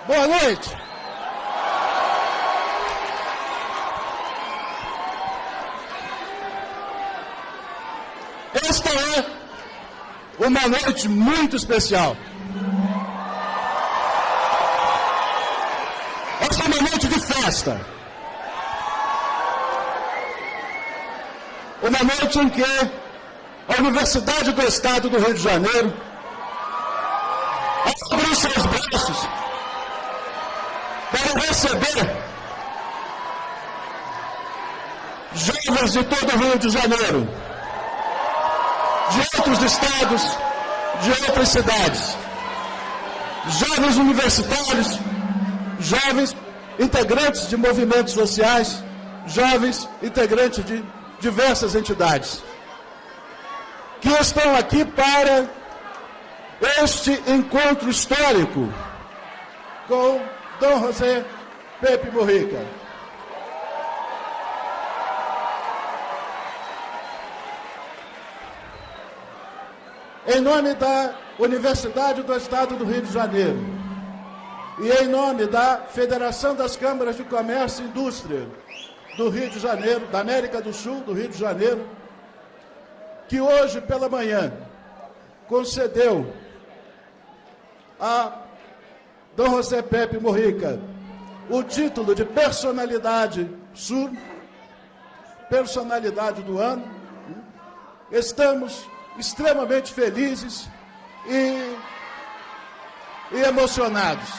Boa noite. Esta é uma noite muito especial. Esta é uma noite de festa. Uma noite em que a Universidade do Estado do Rio de Janeiro abriu seus braços para receber jovens de todo o Rio de Janeiro, de outros estados, de outras cidades, jovens universitários, jovens integrantes de movimentos sociais, jovens integrantes de diversas entidades, que estão aqui para este encontro histórico com Dom José Pepe Mujica. Em nome da Universidade do Estado do Rio de Janeiro e em nome da Federação das Câmaras de Comércio e Indústria do Rio de Janeiro, da América do Sul, do Rio de Janeiro, que hoje pela manhã concedeu a Dom José Pepe Mujica o título de personalidade Sur, personalidade do ano. Estamos extremamente felizes e emocionados.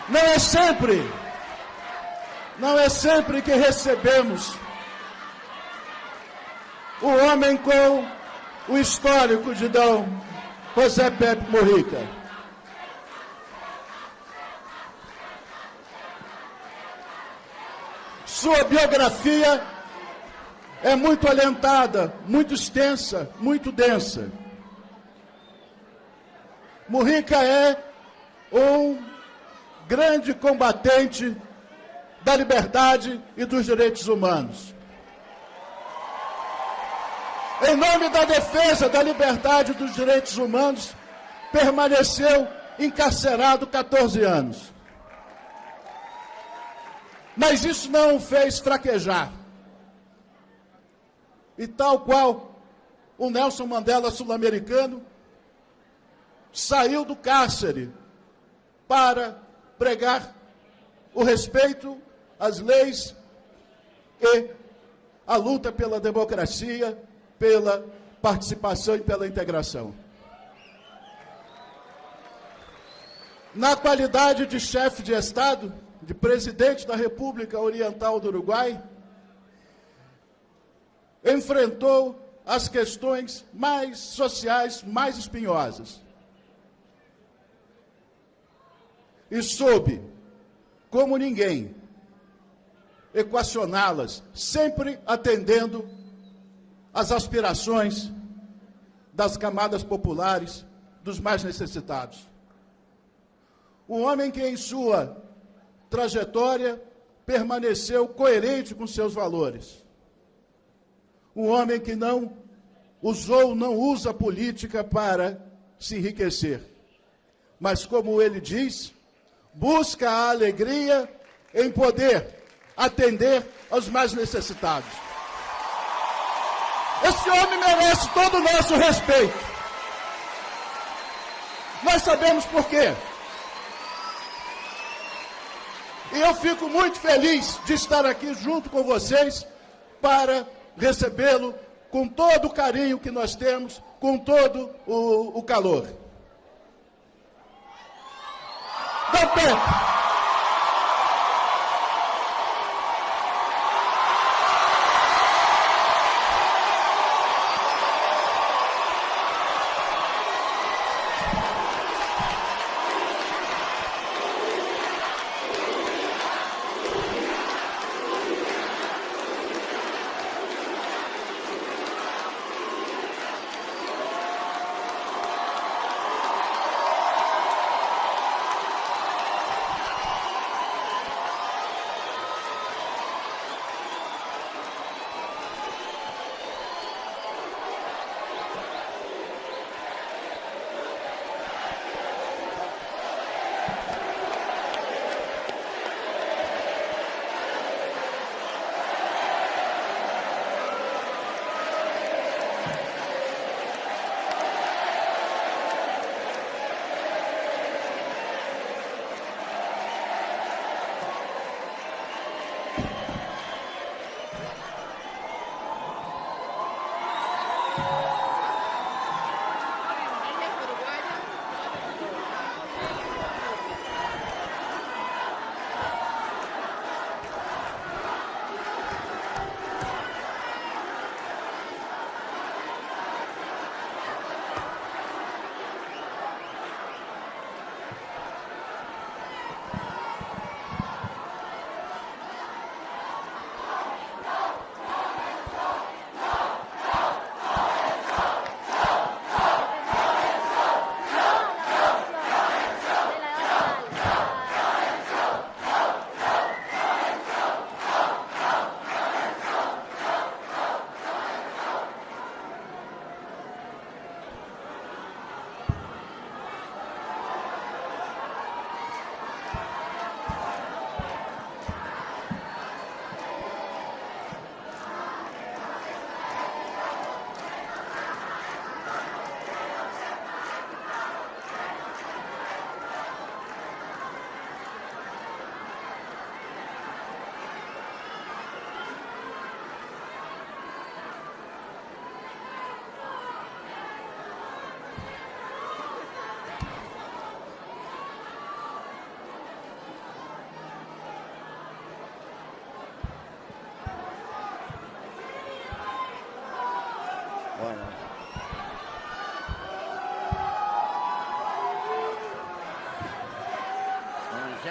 Não é sempre que recebemos o homem com o histórico de Dom José Pepe Mujica. Sua biografia é muito alentada, muito extensa, muito densa. Mujica é um grande combatente da liberdade e dos direitos humanos. Em nome da defesa da liberdade e dos direitos humanos, permaneceu encarcerado 14 anos. Mas isso não o fez fraquejar. E tal qual o Nelson Mandela sul-americano, saiu do cárcere para pregar o respeito às leis e a luta pela democracia, pela participação e pela integração. Na qualidade de chefe de Estado, de presidente da República Oriental do Uruguai, enfrentou as questões mais sociais, mais espinhosas. E soube, como ninguém, equacioná-las, sempre atendendo às aspirações das camadas populares, dos mais necessitados. Um homem que em sua trajetória permaneceu coerente com seus valores. Um homem que não usa a política para se enriquecer, mas, como ele diz, busca a alegria em poder atender aos mais necessitados. Esse homem merece todo o nosso respeito. Nós sabemos por quê. E eu fico muito feliz de estar aqui junto com vocês para recebê-lo com todo o carinho que nós temos, com todo o calor. Dom Pepe.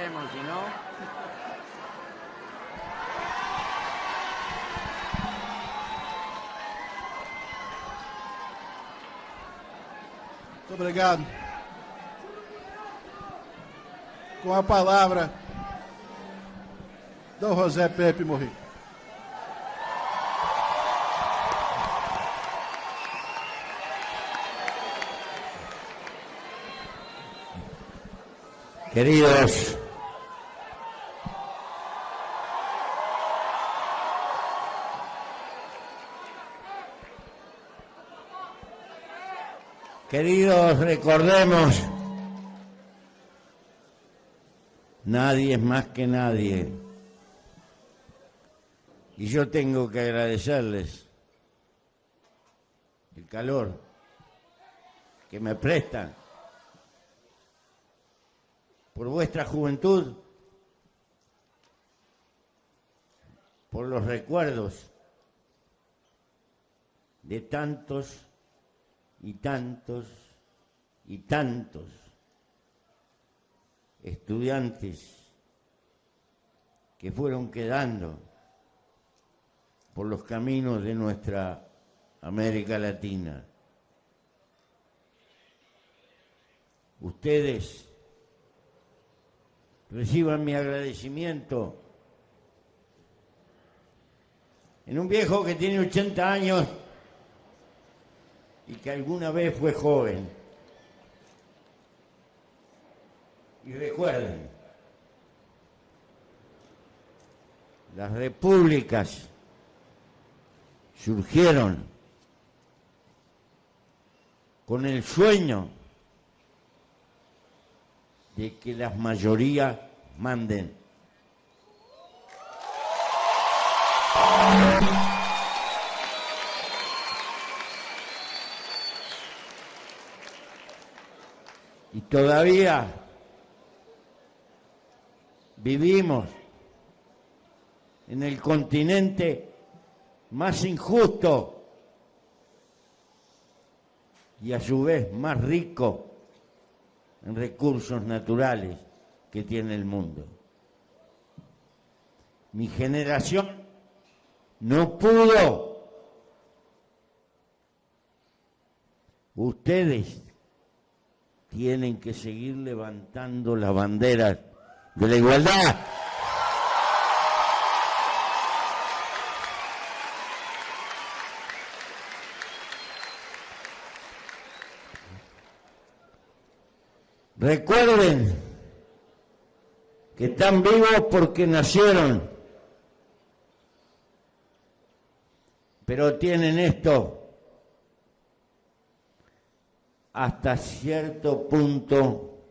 hacemos, si no. Muito obrigado. Com a palavra, Dom José Pepe Mujica. Queridos, recordemos, nadie es más que nadie. Y yo tengo que agradecerles el calor que me prestan por vuestra juventud, por los recuerdos de tantos y tantos y tantos estudiantes que fueron quedando por los caminos de nuestra América Latina. Ustedes reciban mi agradecimiento en un viejo que tiene 80 años y que alguna vez fue joven. Y recuerden, las repúblicas surgieron con el sueño de que las mayorías manden. Y todavía vivimos en el continente más injusto y a su vez más rico en recursos naturales que tiene el mundo. Mi generación no pudo. Ustedes tienen que seguir levantando la bandera de la igualdad. Recuerden que están vivos porque nacieron, pero tienen esto. Hasta cierto punto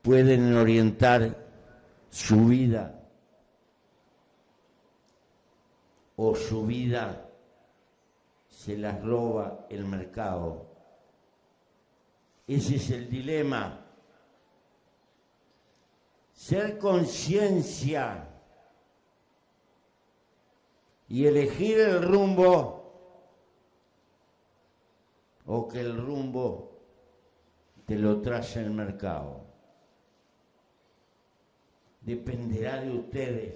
pueden orientar su vida o su vida se las roba el mercado. Ese es el dilema. Ser conciencia y elegir el rumbo, o que el rumbo te lo trace el mercado. Dependerá de ustedes.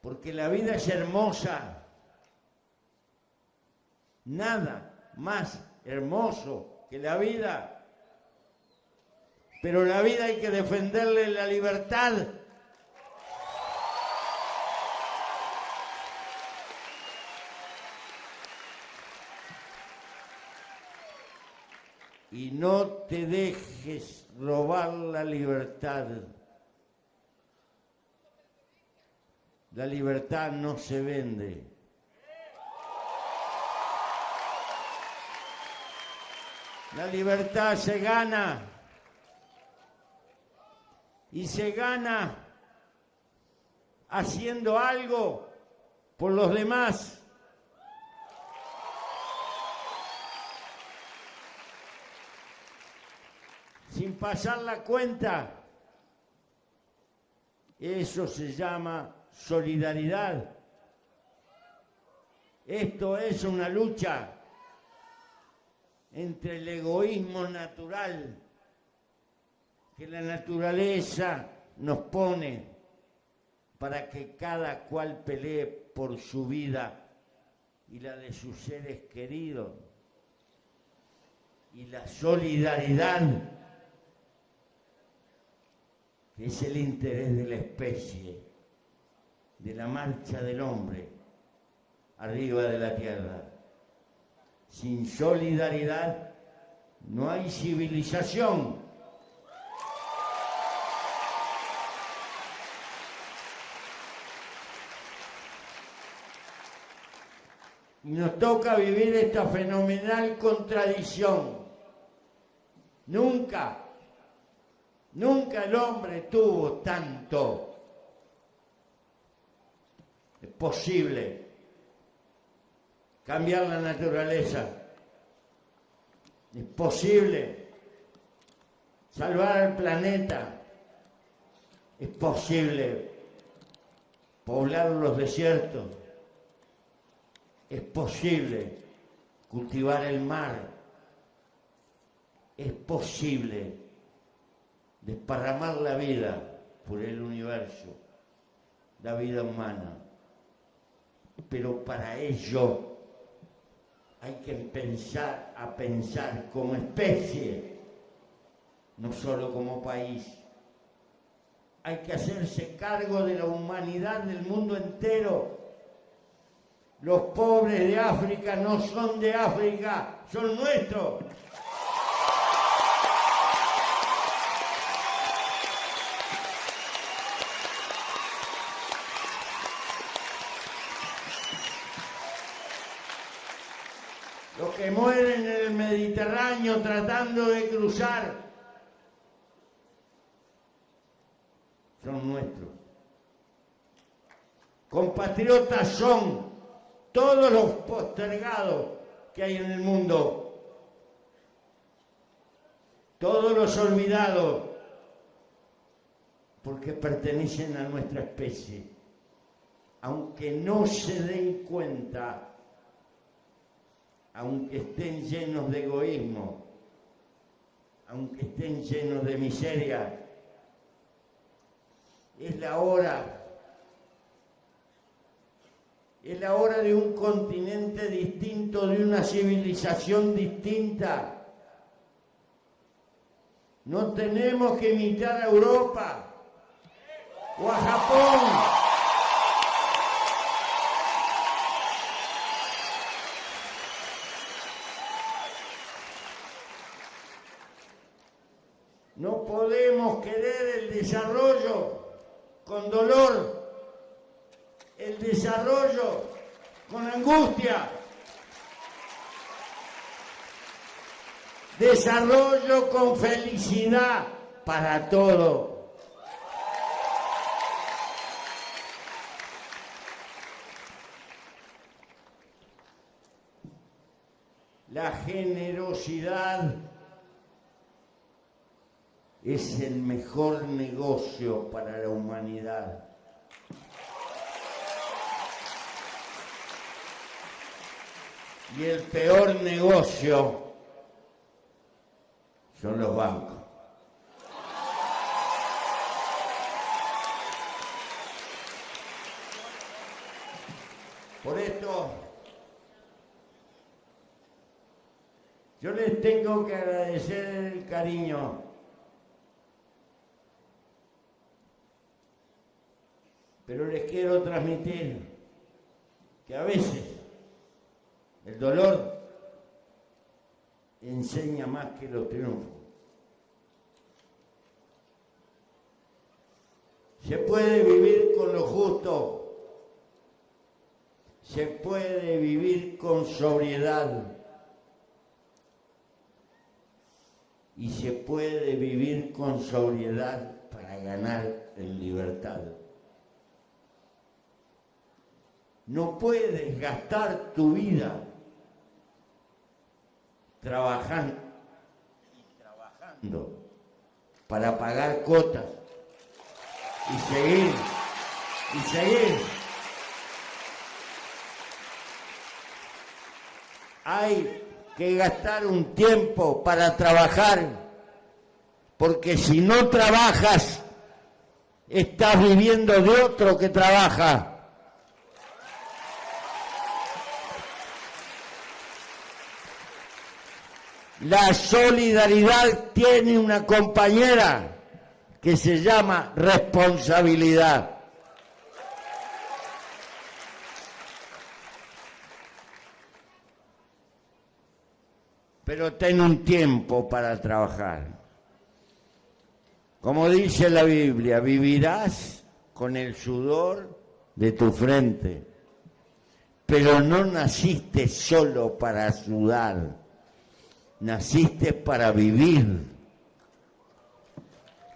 Porque la vida es hermosa. Nada más hermoso que la vida. Pero la vida hay que defenderle la libertad. Y no te dejes robar la libertad. La libertad no se vende. La libertad se gana. Y se gana haciendo algo por los demás. Sin pasar la cuenta. Eso se llama solidaridad. Esto es una lucha entre el egoísmo natural que la naturaleza nos pone para que cada cual pelee por su vida y la de sus seres queridos. Y la solidaridad, que es el interés de la especie, de la marcha del hombre arriba de la tierra. Sin solidaridad no hay civilización. Y nos toca vivir esta fenomenal contradicción. Nunca el hombre tuvo tanto. Es posible cambiar la naturaleza. Es posible salvar al planeta. Es posible poblar los desiertos. Es posible cultivar el mar. Es posible desparramar la vida por el universo, la vida humana. Pero para ello hay que empezar a pensar como especie, no solo como país. Hay que hacerse cargo de la humanidad del mundo entero. Los pobres de África no son de África, son nuestros. Los que mueren en el Mediterráneo tratando de cruzar son nuestros. Compatriotas son todos los postergados que hay en el mundo, todos los olvidados, porque pertenecen a nuestra especie, aunque no se den cuenta, aunque estén llenos de egoísmo, aunque estén llenos de miseria. Es la hora de un continente distinto, de una civilización distinta. No tenemos que imitar a Europa o a Japón. No podemos querer el desarrollo con dolor, el desarrollo con angustia, desarrollo con felicidad para todos. La generosidad es el mejor negocio para la humanidad. Y el peor negocio son los bancos. Por esto, yo les tengo que agradecer el cariño. Pero les quiero transmitir que a veces el dolor enseña más que los triunfos. Se puede vivir con lo justo, se puede vivir con sobriedad y se puede vivir con sobriedad para ganar en libertad. No puedes gastar tu vida trabajando para pagar cuotas y seguir. Hay que gastar un tiempo para trabajar porque si no trabajas, estás viviendo de otro que trabaja. La solidaridad tiene una compañera que se llama responsabilidad. Pero ten un tiempo para trabajar. Como dice la Biblia, vivirás con el sudor de tu frente, pero no naciste solo para sudar, naciste para vivir.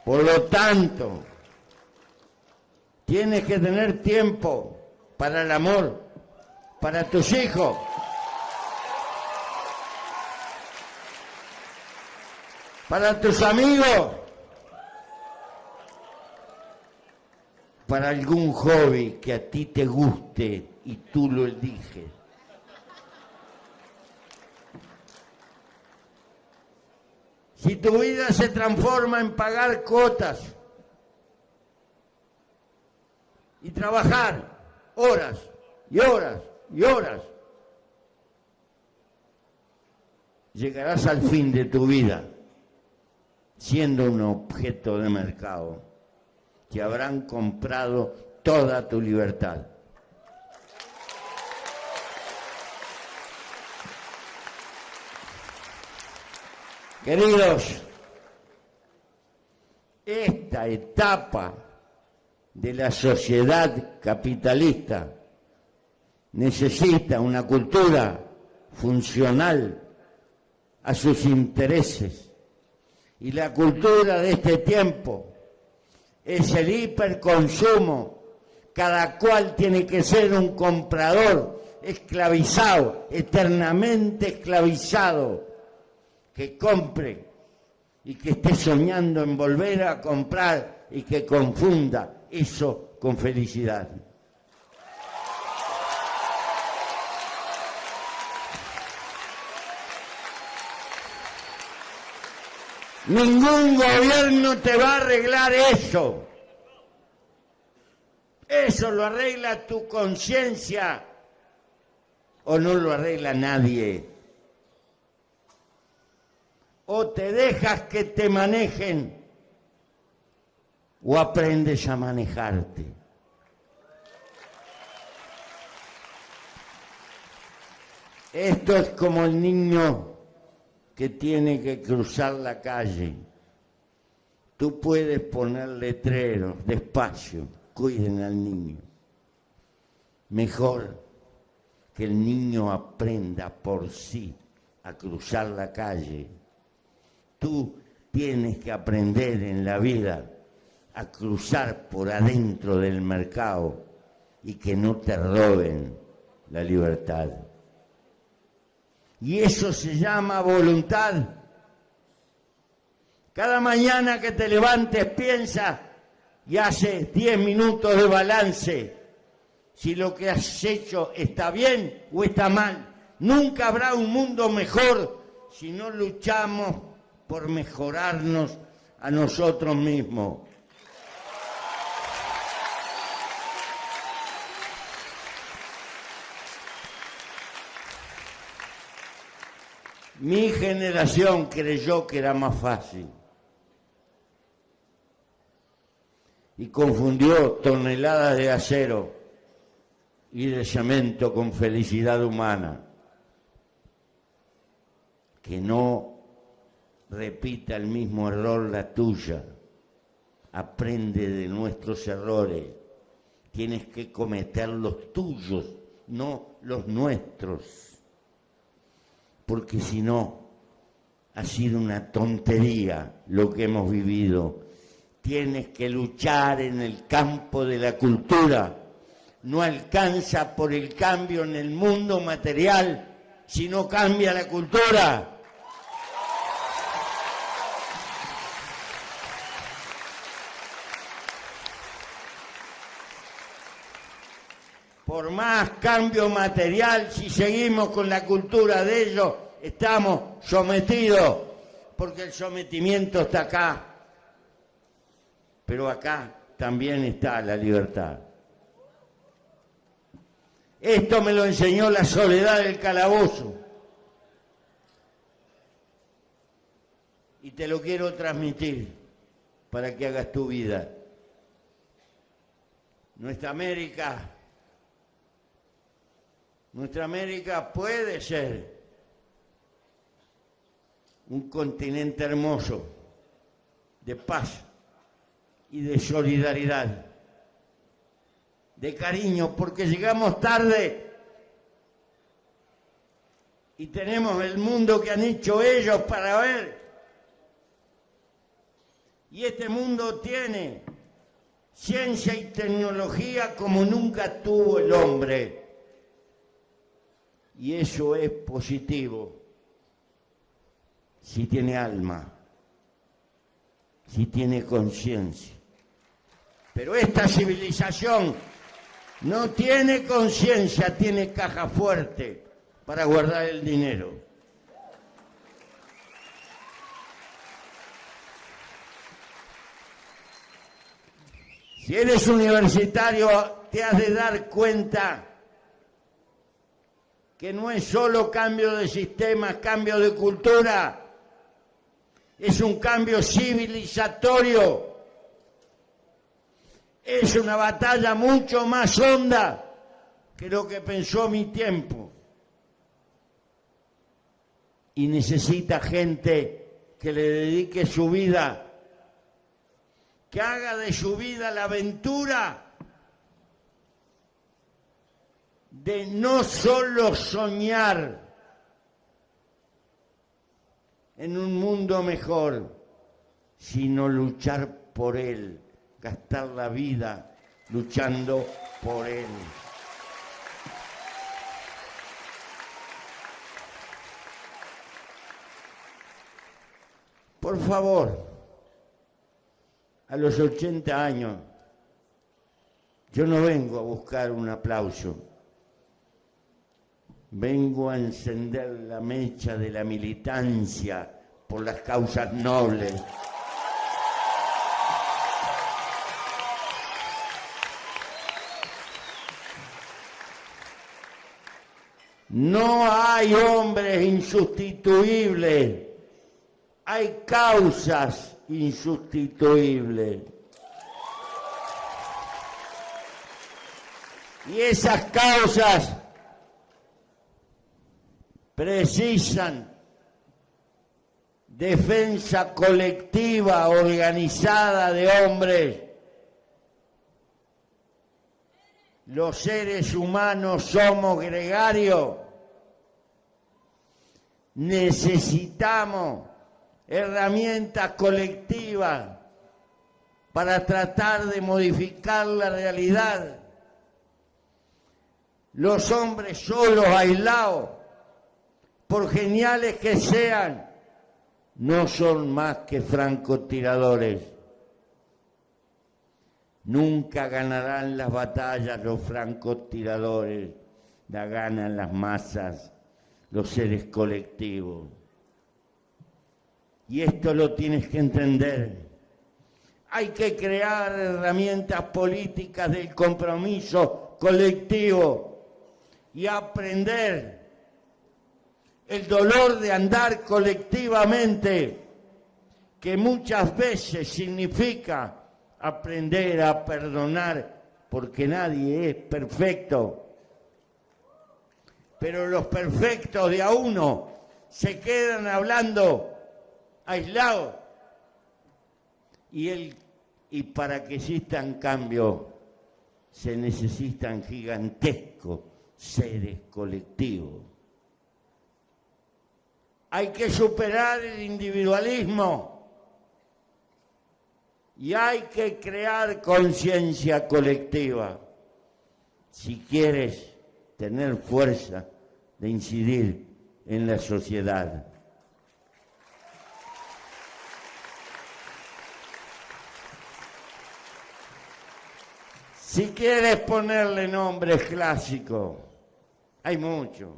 Por lo tanto, tienes que tener tiempo para el amor, para tus hijos, para tus amigos, para algún hobby que a ti te guste y tú lo eliges. Si tu vida se transforma en pagar cuotas y trabajar horas y horas y horas, llegarás al fin de tu vida siendo un objeto de mercado que habrán comprado toda tu libertad. Queridos, esta etapa de la sociedad capitalista necesita una cultura funcional a sus intereses. Y la cultura de este tiempo es el hiperconsumo. Cada cual tiene que ser un comprador esclavizado, eternamente esclavizado, que compre y que esté soñando en volver a comprar y que confunda eso con felicidad. Ningún gobierno te va a arreglar eso. Eso lo arregla tu conciencia o no lo arregla nadie. O te dejas que te manejen o aprendes a manejarte. Esto es como el niño que tiene que cruzar la calle. Tú puedes poner letreros, despacio, cuiden al niño. Mejor que el niño aprenda por sí a cruzar la calle. Tú tienes que aprender en la vida a cruzar por adentro del mercado y que no te roben la libertad. Y eso se llama voluntad. Cada mañana que te levantes piensa y hace 10 minutos de balance si lo que has hecho está bien o está mal. Nunca habrá un mundo mejor si no luchamos por mejorarnos a nosotros mismos. Mi generación creyó que era más fácil y confundió toneladas de acero y de cemento con felicidad humana. Que no repita el mismo error la tuya. Aprende de nuestros errores. Tienes que cometer los tuyos, no los nuestros. Porque si no, ha sido una tontería lo que hemos vivido. Tienes que luchar en el campo de la cultura. No alcanza por el cambio en el mundo material si no cambia la cultura. Por más cambio material, si seguimos con la cultura de ellos, estamos sometidos, porque el sometimiento está acá. pero acá también está la libertad. Esto me lo enseñó la soledad del calabozo. Y te lo quiero transmitir para que hagas tu vida. Nuestra América puede ser un continente hermoso de paz y de solidaridad, de cariño, porque llegamos tarde y tenemos el mundo que han hecho ellos para ver. Y este mundo tiene ciencia y tecnología como nunca tuvo el hombre. Y eso es positivo si tiene alma, si tiene conciencia. Pero esta civilización no tiene conciencia, tiene caja fuerte para guardar el dinero. Si eres universitario, te has de dar cuenta que no es solo cambio de sistema, cambio de cultura, es un cambio civilizatorio, es una batalla mucho más honda que lo que pensó mi tiempo. Y necesita gente que le dedique su vida, que haga de su vida la aventura de no solo soñar en un mundo mejor, sino luchar por él, gastar la vida luchando por él. Por favor, a los 80 años, yo no vengo a buscar un aplauso, vengo a encender la mecha de la militancia por las causas nobles. No hay hombres insustituibles, hay causas insustituibles. Y esas causas precisan defensa colectiva organizada de hombres. Los seres humanos somos gregarios. Necesitamos herramientas colectivas para tratar de modificar la realidad. Los hombres solos, aislados, por geniales que sean, no son más que francotiradores. Nunca ganarán las batallas los francotiradores, la ganan las masas, los seres colectivos. Y esto lo tienes que entender. Hay que crear herramientas políticas del compromiso colectivo y aprender el dolor de andar colectivamente, que muchas veces significa aprender a perdonar, porque nadie es perfecto. Pero los perfectos de a uno se quedan hablando aislados. Y para que existan cambios se necesitan gigantescos seres colectivos. Hay que superar el individualismo y hay que crear conciencia colectiva si quieres tener fuerza de incidir en la sociedad. Si quieres ponerle nombres clásicos, hay muchos.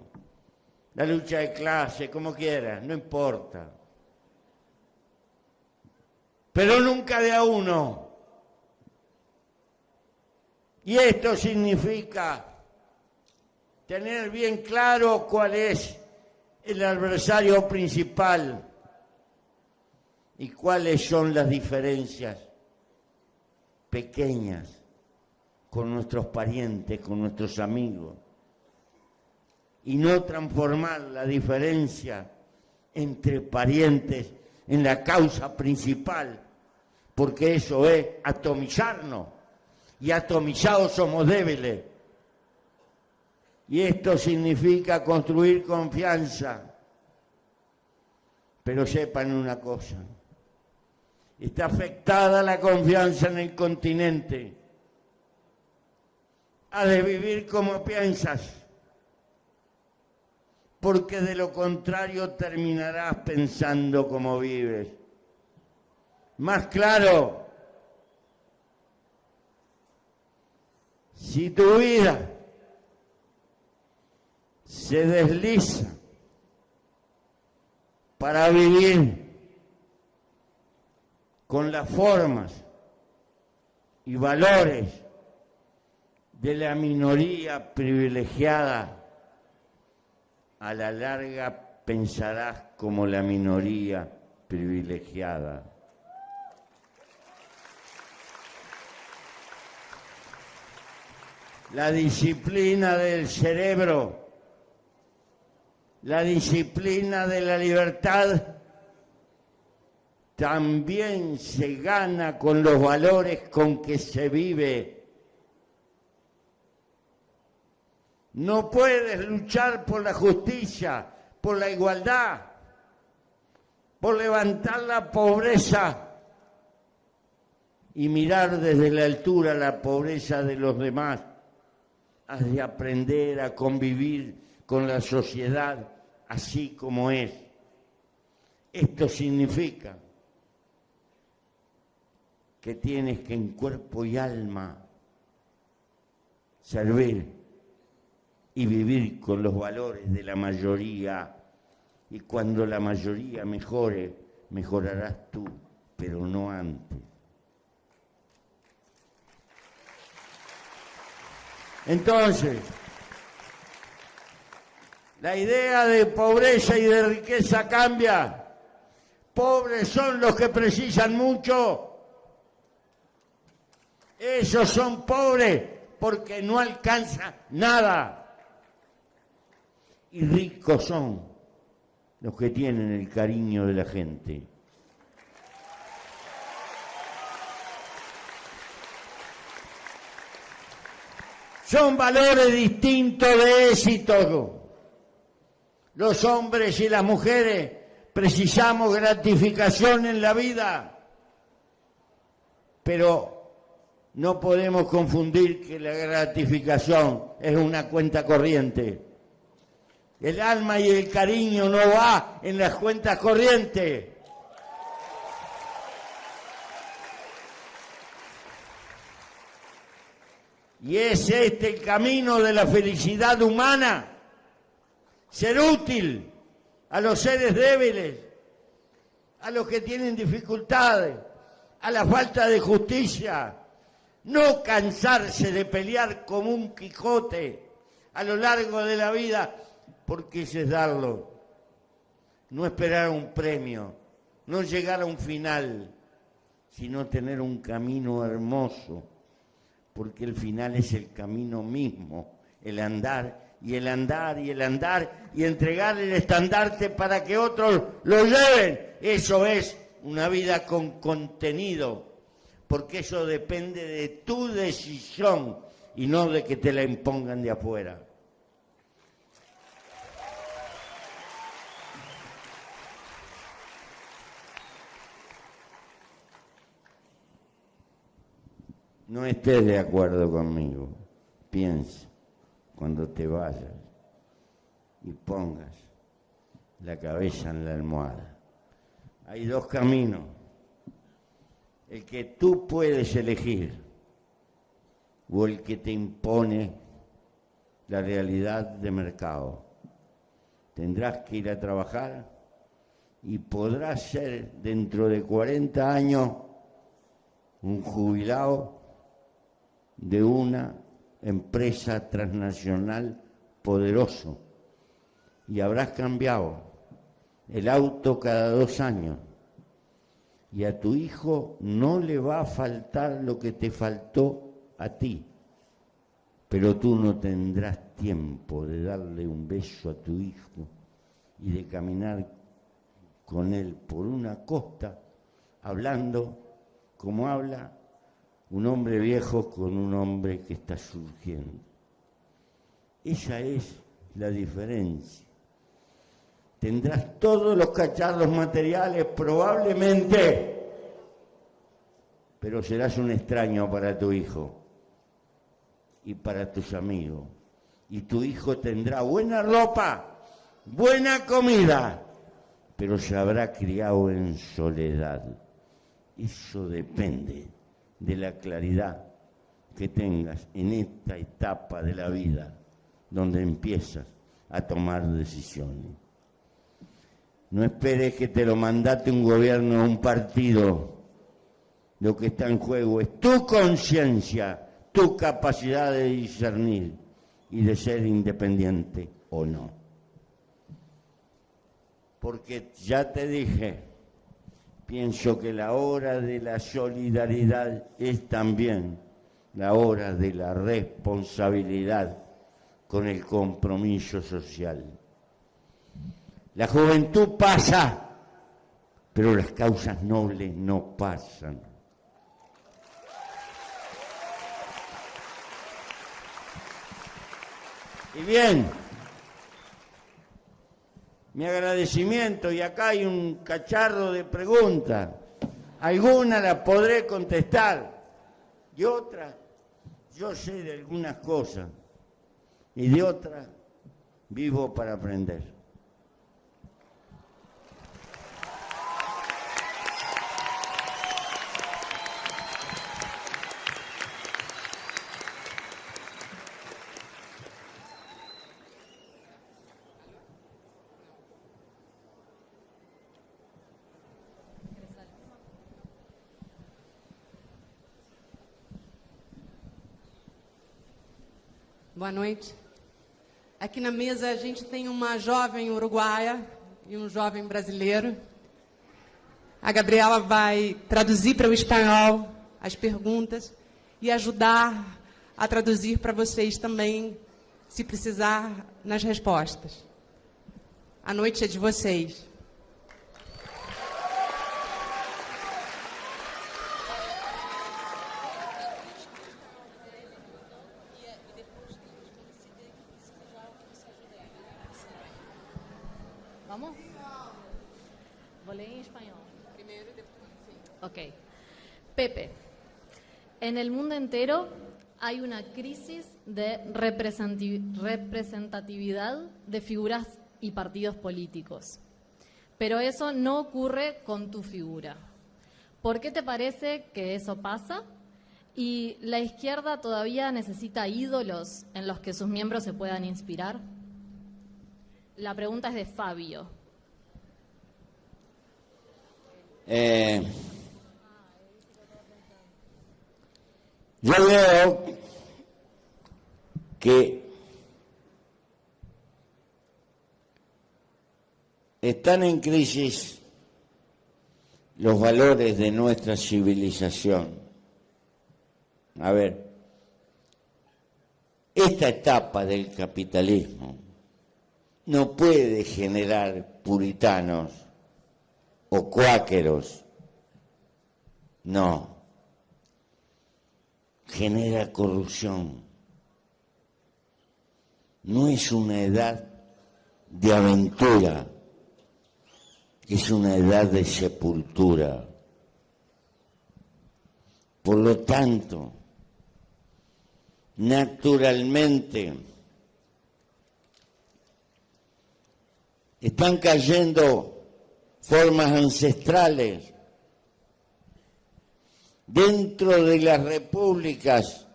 La lucha de clase, como quieras, no importa. Pero nunca de a uno. Y esto significa tener bien claro cuál es el adversario principal y cuáles son las diferencias pequeñas con nuestros parientes, con nuestros amigos, y no transformar la diferencia entre parientes en la causa principal, porque eso es atomizarnos, y atomizados somos débiles. Y esto significa construir confianza. Pero sepan una cosa, está afectada la confianza en el continente. Has de vivir como piensas, porque de lo contrario terminarás pensando como vives. Más claro, si tu vida se desliza para vivir con las formas y valores de la minoría privilegiada, a la larga pensarás como la minoría privilegiada. La disciplina del cerebro, la disciplina de la libertad, también se gana con los valores con que se vive. No puedes luchar por la justicia, por la igualdad, por levantar la pobreza y mirar desde la altura la pobreza de los demás. Has de aprender a convivir con la sociedad así como es. Esto significa que tienes que en cuerpo y alma servir y vivir con los valores de la mayoría. Y cuando la mayoría mejore, mejorarás tú, pero no antes. Entonces, la idea de pobreza y de riqueza cambia. Pobres son los que precisan mucho. Esos son pobres porque no alcanzan nada. Y ricos son los que tienen el cariño de la gente. Son valores distintos de éxito. Los hombres y las mujeres precisamos gratificación en la vida, pero no podemos confundir que la gratificación es una cuenta corriente. El alma y el cariño no va en las cuentas corrientes. Y es este el camino de la felicidad humana. Ser útil a los seres débiles, a los que tienen dificultades, a la falta de justicia. No cansarse de pelear como un Quijote a lo largo de la vida, porque ese es darlo. No esperar un premio, no llegar a un final, sino tener un camino hermoso, porque el final es el camino mismo, el andar y el andar y el andar y entregar el estandarte para que otros lo lleven. Eso es una vida con contenido, porque eso depende de tu decisión y no de que te la impongan de afuera. No estés de acuerdo conmigo, piensa cuando te vayas y pongas la cabeza en la almohada. Hay dos caminos, el que tú puedes elegir o el que te impone la realidad de mercado. Tendrás que ir a trabajar y podrás ser dentro de 40 años un jubilado de una empresa transnacional poderoso y habrás cambiado el auto cada 2 años y a tu hijo no le va a faltar lo que te faltó a ti, pero tú no tendrás tiempo de darle un beso a tu hijo y de caminar con él por una costa hablando como habla un hombre viejo con un hombre que está surgiendo. Esa es la diferencia. Tendrás todos los cacharros materiales probablemente, pero serás un extraño para tu hijo y para tus amigos. Y tu hijo tendrá buena ropa, buena comida, pero se habrá criado en soledad. Eso depende de la claridad que tengas en esta etapa de la vida, donde empiezas a tomar decisiones. No esperes que te lo mandate un gobierno o un partido. Lo que está en juego es tu conciencia, tu capacidad de discernir y de ser independiente o no. Porque ya te dije, pienso que la hora de la solidaridad es también la hora de la responsabilidad con el compromiso social. La juventud pasa, pero las causas nobles no pasan. Y bien, mi agradecimiento, y acá hay un cacharro de preguntas. Algunas las podré contestar y otras, yo sé de algunas cosas y de otras vivo para aprender. Boa noite. Aqui na mesa a gente tem uma jovem uruguaia e um jovem brasileiro. A Gabriela vai traduzir para o espanhol as perguntas e ajudar a traduzir para vocês também, se precisar, nas respostas. A noite é de vocês. ¿Vamos? Voy a leer en español. Primeiro e depois. Ok. Pepe, en el mundo entero hay una crisis de representatividad de figuras y partidos políticos. Pero eso no ocurre con tu figura. ¿Por qué te parece que eso pasa? ¿Y la izquierda todavía necesita ídolos en los que sus miembros se puedan inspirar? La pregunta es de Fabio. Yo veo que están en crisis los valores de nuestra civilización. A ver, esta etapa del capitalismo no puede generar puritanos o cuáqueros, no, genera corrupción. No es una edad de aventura, es una edad de sepultura. Por lo tanto, naturalmente, están cayendo formas ancestrales. Dentro de las repúblicas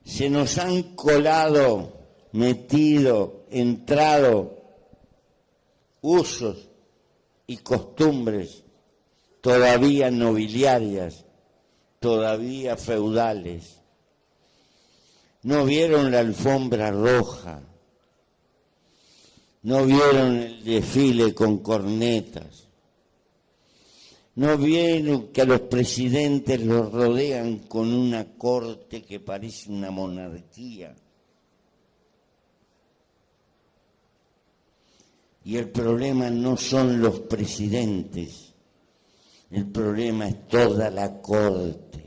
se nos han colado, metido, entrado usos y costumbres todavía nobiliarias, todavía feudales, ¿No vieron la alfombra roja? ¿No vieron el desfile con cornetas? ¿No vieron que a los presidentes los rodean con una corte que parece una monarquía? Y el problema no son los presidentes, el problema es toda la corte.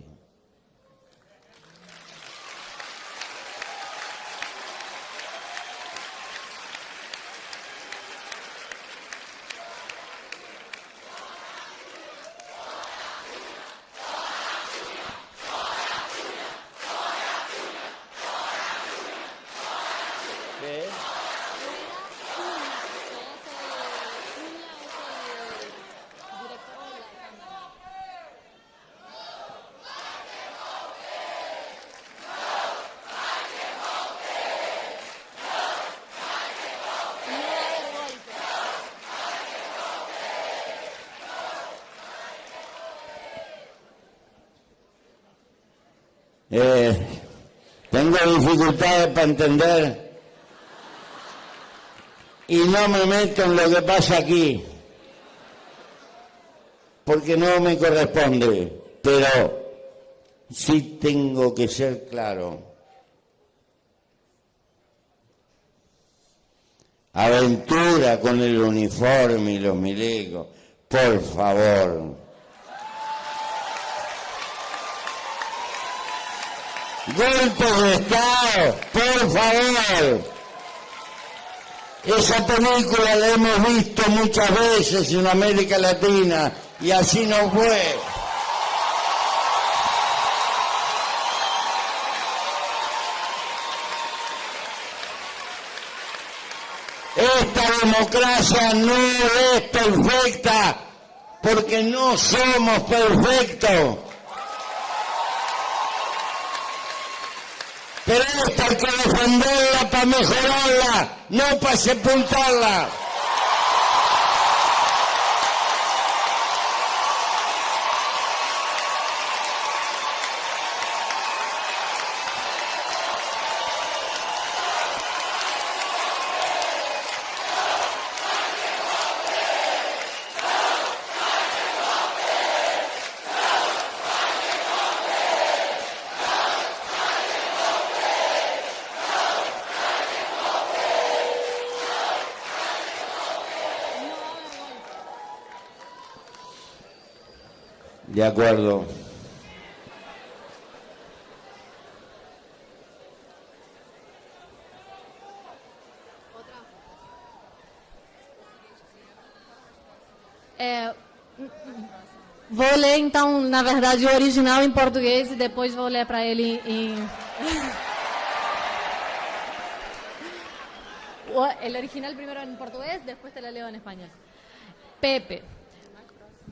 Tengo dificultades para entender y no me meto en lo que pasa aquí, porque no me corresponde, pero sí tengo que ser claro. Aventura con el uniforme y los milicos, por favor. Golpe de Estado, por favor. Esa película la hemos visto muchas veces en América Latina y así no fue. Esta democracia no es perfecta porque no somos perfectos. Pero esta hay que defenderla para mejorarla, no para sepultarla. De acuerdo. Vou ler, então, na verdade, o original em português e depois vou ler para ele em... El original primero en portugués, después te la leo en español. Pepe,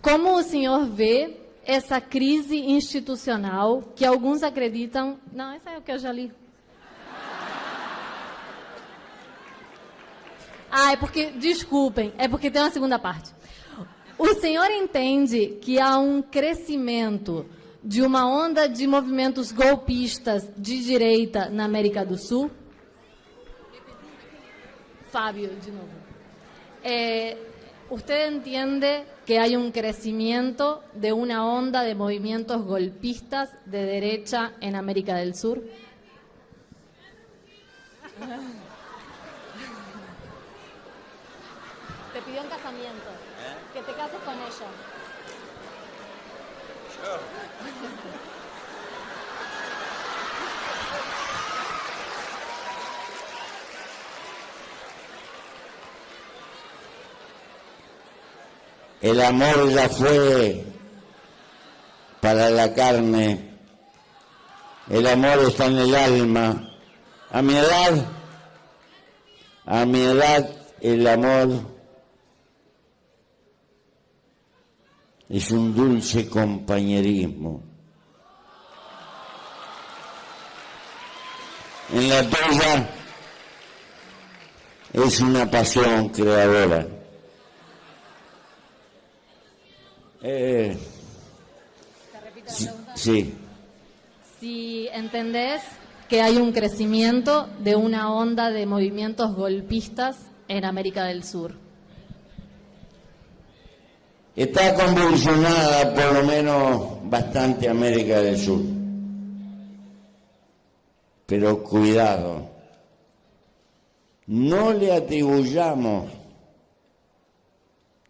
como o senhor vê essa crise institucional que alguns acreditam... Não, essa é o que eu já li. Ah, é porque... Desculpem, é porque tem uma segunda parte. O senhor entende que há um crescimento de uma onda de movimentos golpistas de direita na América do Sul? Fábio, de novo. ¿Usted entiende que hay un crecimiento de una onda de movimientos golpistas de derecha en América del Sur? Te pidió un casamiento, que te cases con ella. El amor ya fue para la carne, el amor está en el alma. A mi edad el amor es un dulce compañerismo. En la tuya es una pasión creadora. ¿Te repito la pregunta? Sí. Si entendés que hay un crecimiento de una onda de movimientos golpistas en América del Sur. Está convulsionada por lo menos bastante América del Sur. Pero cuidado, no le atribuyamos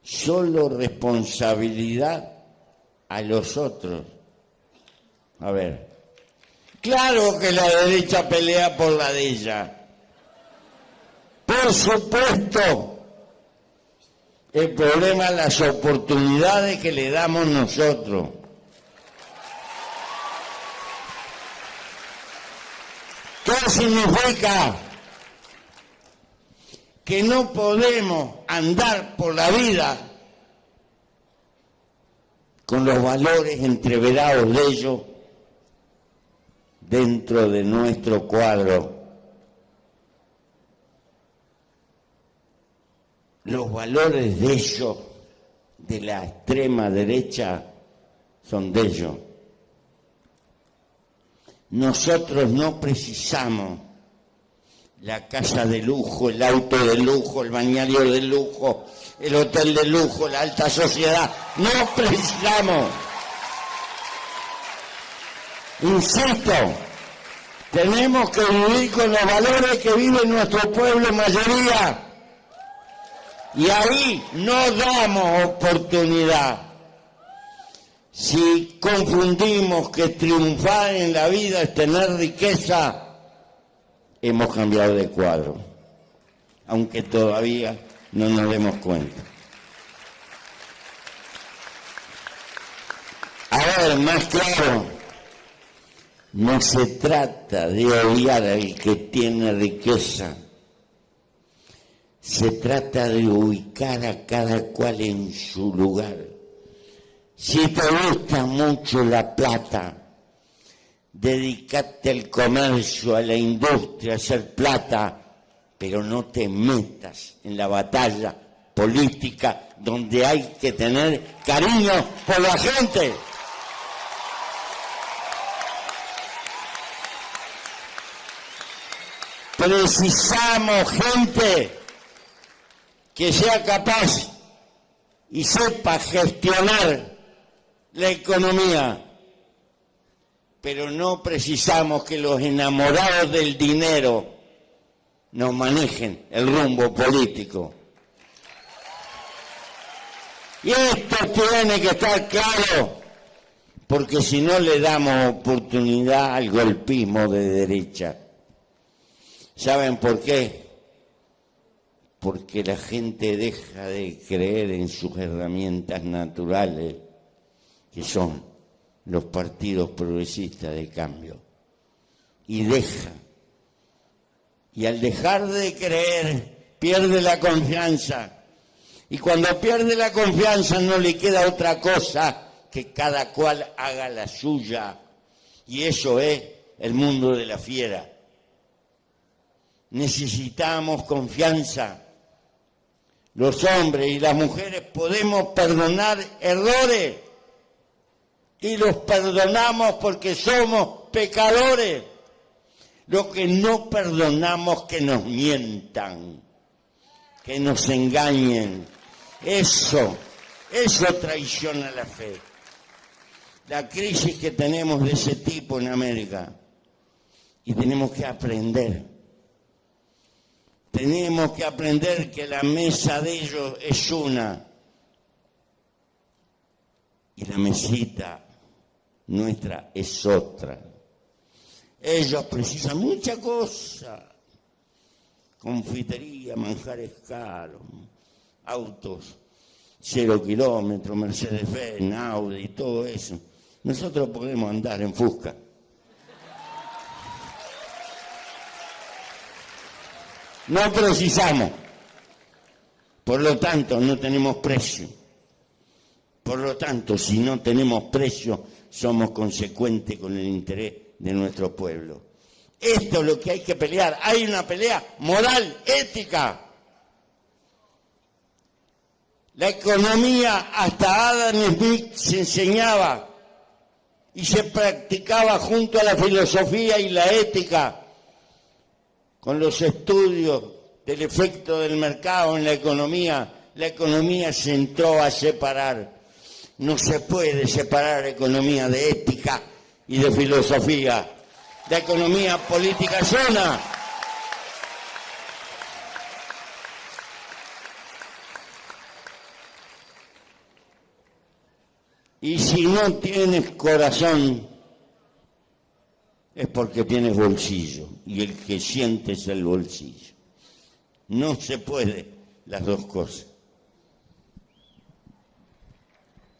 solo responsabilidad a los otros. A ver, claro que la derecha pelea por la de ella. Por supuesto. El problema es las oportunidades que le damos nosotros. ¿Qué significa? Que no podemos andar por la vida con los valores entreverados de ellos dentro de nuestro cuadro. Los valores de ellos, de la extrema derecha, son de ellos. Nosotros no precisamos la casa de lujo, el auto de lujo, el bañario de lujo, el hotel de lujo, la alta sociedad. No precisamos. Insisto, tenemos que vivir con los valores que vive nuestro pueblo en mayoría. Y ahí no damos oportunidad. Si confundimos que triunfar en la vida es tener riqueza, hemos cambiado de cuadro, aunque todavía no nos demos cuenta. A ver, más claro, no se trata de odiar al que tiene riqueza. Se trata de ubicar a cada cual en su lugar. Si te gusta mucho la plata, dedícate al comercio, a la industria, a hacer plata, pero no te metas en la batalla política donde hay que tener cariño por la gente. Precisamos gente que sea capaz y sepa gestionar la economía, pero no precisamos que los enamorados del dinero nos manejen el rumbo político. Y esto tiene que estar claro, porque si no le damos oportunidad al golpismo de derecha. ¿Saben por qué? Porque la gente deja de creer en sus herramientas naturales, que son los partidos progresistas de cambio. Y deja. Y al dejar de creer, pierde la confianza. Y cuando pierde la confianza no le queda otra cosa que cada cual haga la suya. Y eso es el mundo de la fiera. Necesitamos confianza. Los hombres y las mujeres podemos perdonar errores y los perdonamos porque somos pecadores. Lo que no perdonamos que nos mientan, que nos engañen. Eso traiciona la fe. La crisis que tenemos de ese tipo en América, y tenemos que aprender. Tenemos que aprender que la mesa de ellos es una y la mesita nuestra es otra. Ellos precisan mucha cosa, confitería, manjares caros, autos 0 kilómetros, Mercedes-Benz, Audi y todo eso. Nosotros podemos andar en Fusca. No precisamos, por lo tanto no tenemos precio. Por lo tanto, si no tenemos precio, somos consecuentes con el interés de nuestro pueblo. Esto es lo que hay que pelear. Hay una pelea moral, ética. La economía, hasta Adam Smith se enseñaba, y se practicaba junto a la filosofía y la ética, con los estudios del efecto del mercado en la economía se entró a separar. No se puede separar economía de ética y de filosofía. La economía política es una. Y si no tienes corazón, es porque tienes bolsillo, y el que siente es el bolsillo. No se puede las dos cosas.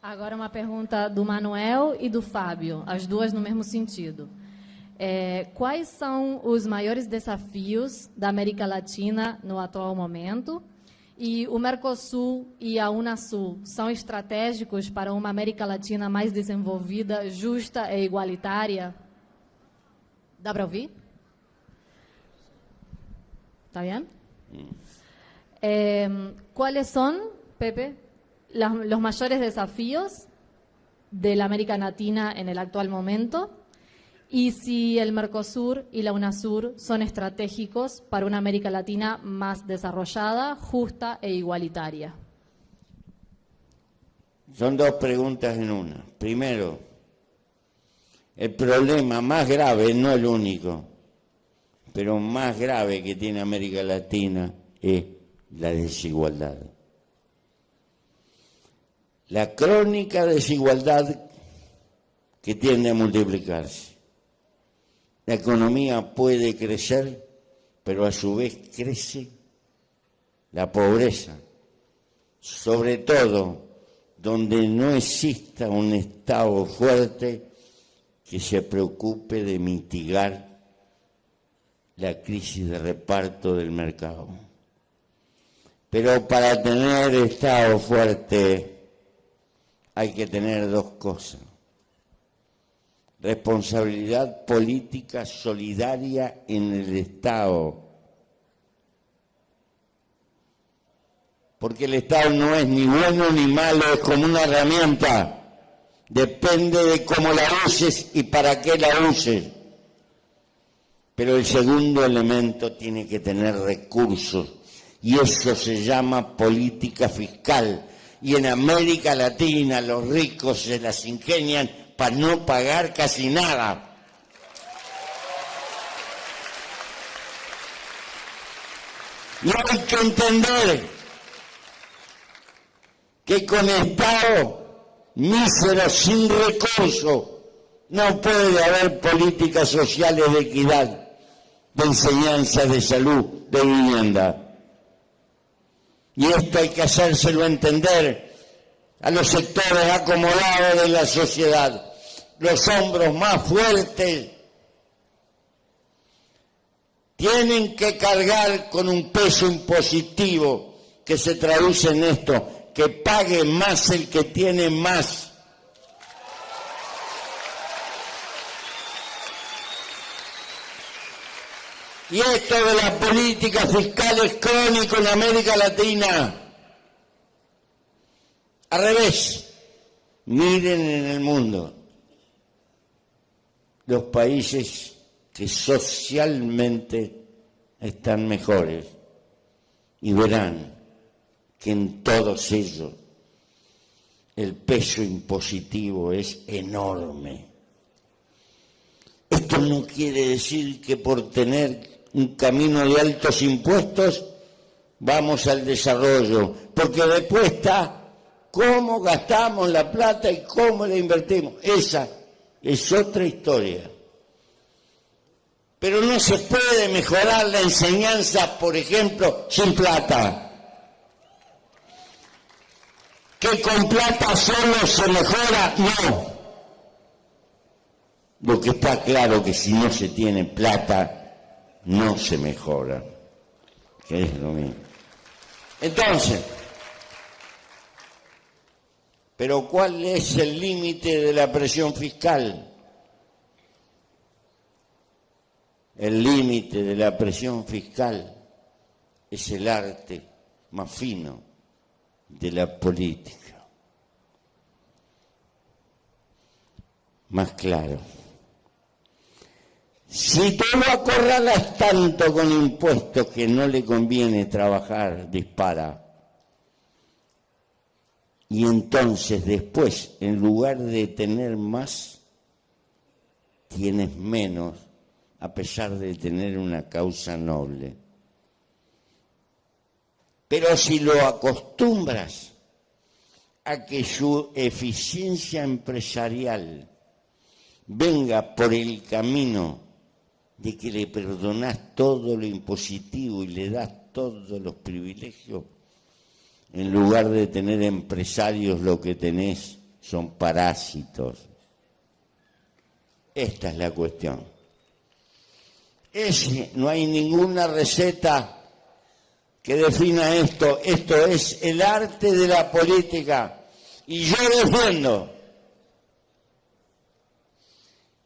Agora uma pergunta do Manuel e do Fábio, as duas no mesmo sentido. Quais são os maiores desafios da América Latina no atual momento? E o Mercosul e a Unasul são estratégicos para uma América Latina mais desenvolvida, justa e igualitária? Dá para ouvir? ¿Está bien? ¿Cuáles son, Pepe, los mayores desafíos de la América Latina en el actual momento? Y si el Mercosur y la UNASUR son estratégicos para una América Latina más desarrollada, justa e igualitaria. Son dos preguntas en una. Primero, el problema más grave, no el único, pero más grave que tiene América Latina es la desigualdad. La crónica desigualdad que tiende a multiplicarse. La economía puede crecer, pero a su vez crece la pobreza, sobre todo donde no exista un Estado fuerte que se preocupe de mitigar la crisis de reparto del mercado. Pero para tener Estado fuerte hay que tener dos cosas: responsabilidad política solidaria en el Estado. Porque el Estado no es ni bueno ni malo, es como una herramienta. Depende de cómo la uses y para qué la uses. Pero el segundo elemento tiene que tener recursos, y eso se llama política fiscal. Y en América Latina los ricos se las ingenian para no pagar casi nada. Y hay que entender que con Estado mísero, sin recursos, no puede haber políticas sociales de equidad, de enseñanza, de salud, de vivienda. Y esto hay que hacérselo entender a los sectores acomodados de la sociedad. Los hombros más fuertes tienen que cargar con un peso impositivo que se traduce en esto: que pague más el que tiene más. Y esto de la política fiscal es crónico en América Latina. Al revés, miren en el mundo los países que socialmente están mejores y verán que en todos ellos el peso impositivo es enorme. Esto no quiere decir que por tener un camino de altos impuestos vamos al desarrollo, porque después está cómo gastamos la plata y cómo la invertimos. Esa es otra historia. Pero no se puede mejorar la enseñanza, por ejemplo, sin plata. ¿Que con plata solo se mejora? No. Lo que está claro que si no se tiene plata, no se mejora. Que es lo mismo. Entonces, ¿pero cuál es el límite de la presión fiscal? El límite de la presión fiscal es el arte más fino de la política. más claro. Si tú lo acorralas tanto con impuestos que no le conviene trabajar, dispara. Y entonces después, en lugar de tener más, tienes menos, a pesar de tener una causa noble. Pero si lo acostumbras a que su eficiencia empresarial venga por el camino de que le perdonás todo lo impositivo y le das todos los privilegios, en lugar de tener empresarios, lo que tenés son parásitos. Esta es la cuestión. No hay ninguna receta que defina esto. Esto es el arte de la política. Y yo defiendo.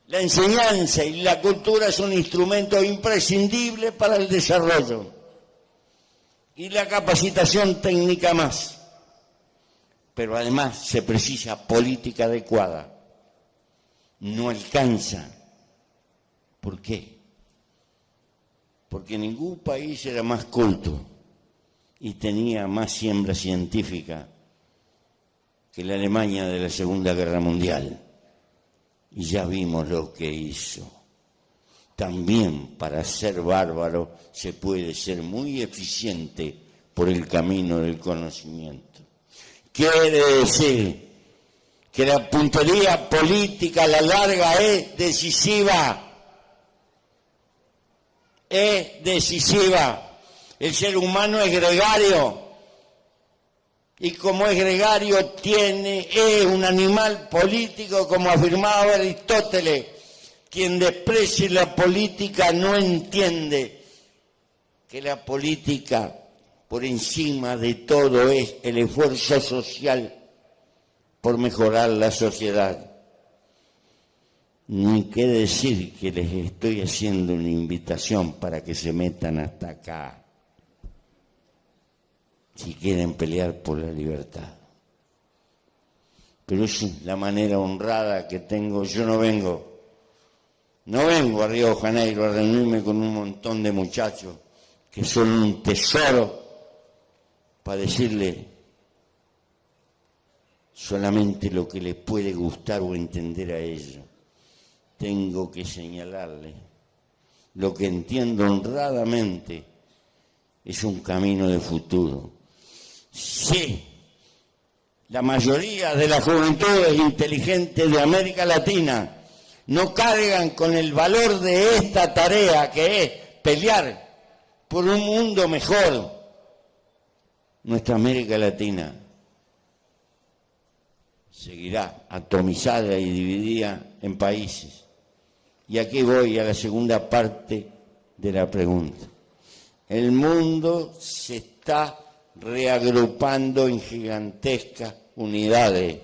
La enseñanza y la cultura es un instrumento imprescindible para el desarrollo. Y la capacitación técnica más. Pero además se precisa política adecuada. No alcanza. ¿Por qué? Porque ningún país era más culto y tenía más siembra científica que la Alemania de la Segunda Guerra Mundial. Y ya vimos lo que hizo. También para ser bárbaro se puede ser muy eficiente por el camino del conocimiento. Quiere decir que la puntería política a la larga es decisiva. Es decisiva. El ser humano es gregario. Y como es gregario, es un animal político, como afirmaba Aristóteles. Quien desprecie la política no entiende que la política, por encima de todo, es el esfuerzo social por mejorar la sociedad. Ni qué decir que les estoy haciendo una invitación para que se metan hasta acá, si quieren pelear por la libertad. Pero es la manera honrada que tengo. Yo no vengo a Río de Janeiro a reunirme con un montón de muchachos que son un tesoro para decirle solamente lo que les puede gustar o entender a ellos. Tengo que señalarle lo que entiendo honradamente es un camino de futuro. Sí, la mayoría de las juventudes inteligentes de América Latina no cargan con el valor de esta tarea, que es pelear por un mundo mejor. Nuestra América Latina seguirá atomizada y dividida en países. Y aquí voy a la segunda parte de la pregunta. El mundo se está reagrupando en gigantescas unidades.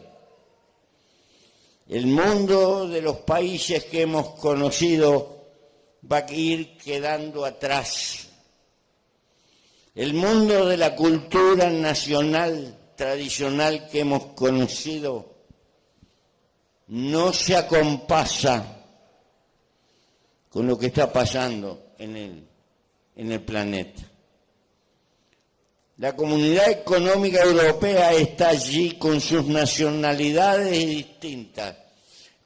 El mundo de los países que hemos conocido va a ir quedando atrás. El mundo de la cultura nacional tradicional que hemos conocido no se acompasa con lo que está pasando en el planeta. La Comunidad Económica Europea está allí con sus nacionalidades distintas,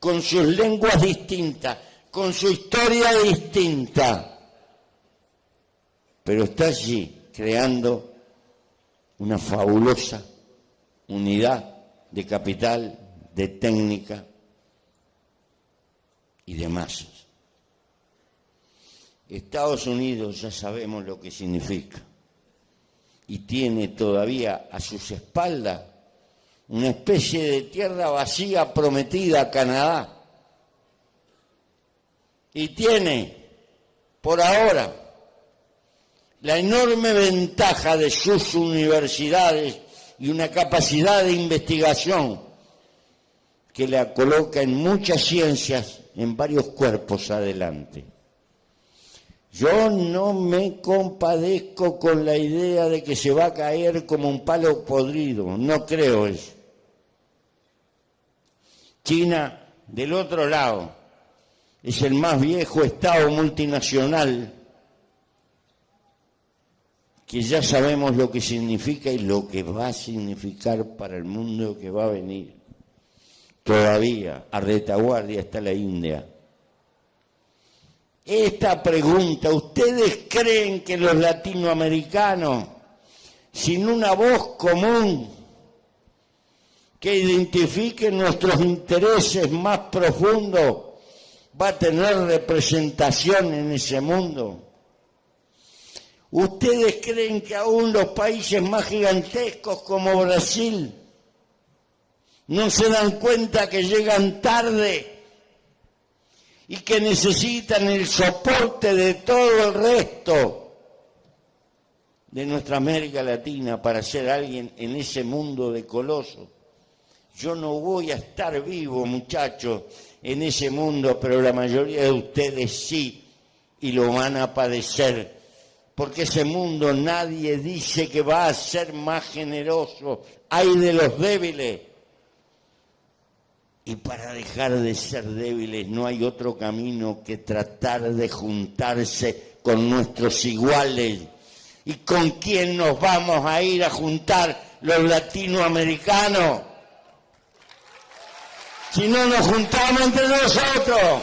con sus lenguas distintas, con su historia distinta, pero está allí creando una fabulosa unidad de capital, de técnica y de masas. Estados Unidos ya sabemos lo que significa y tiene todavía a sus espaldas una especie de tierra vacía prometida a Canadá. Y tiene, por ahora, la enorme ventaja de sus universidades y una capacidad de investigación que la coloca en muchas ciencias, en varios cuerpos adelante. Yo no me compadezco con la idea de que se va a caer como un palo podrido, no creo eso. China del otro lado, es el más viejo Estado multinacional, que ya sabemos lo que significa y lo que va a significar para el mundo que va a venir. Todavía a retaguardia está la India. Esta pregunta, ¿ustedes creen que los latinoamericanos, sin una voz común que identifique nuestros intereses más profundos, va a tener representación en ese mundo? ¿Ustedes creen que aún los países más gigantescos como Brasil no se dan cuenta que llegan tarde y que necesitan el soporte de todo el resto de nuestra América Latina para ser alguien en ese mundo de colosos? Yo no voy a estar vivo, muchachos, en ese mundo, pero la mayoría de ustedes sí, y lo van a padecer, porque ese mundo nadie dice que va a ser más generoso. Hay de los débiles. Y para dejar de ser débiles no hay otro camino que tratar de juntarse con nuestros iguales. ¿Y con quién nos vamos a ir a juntar los latinoamericanos? Si no nos juntamos entre nosotros.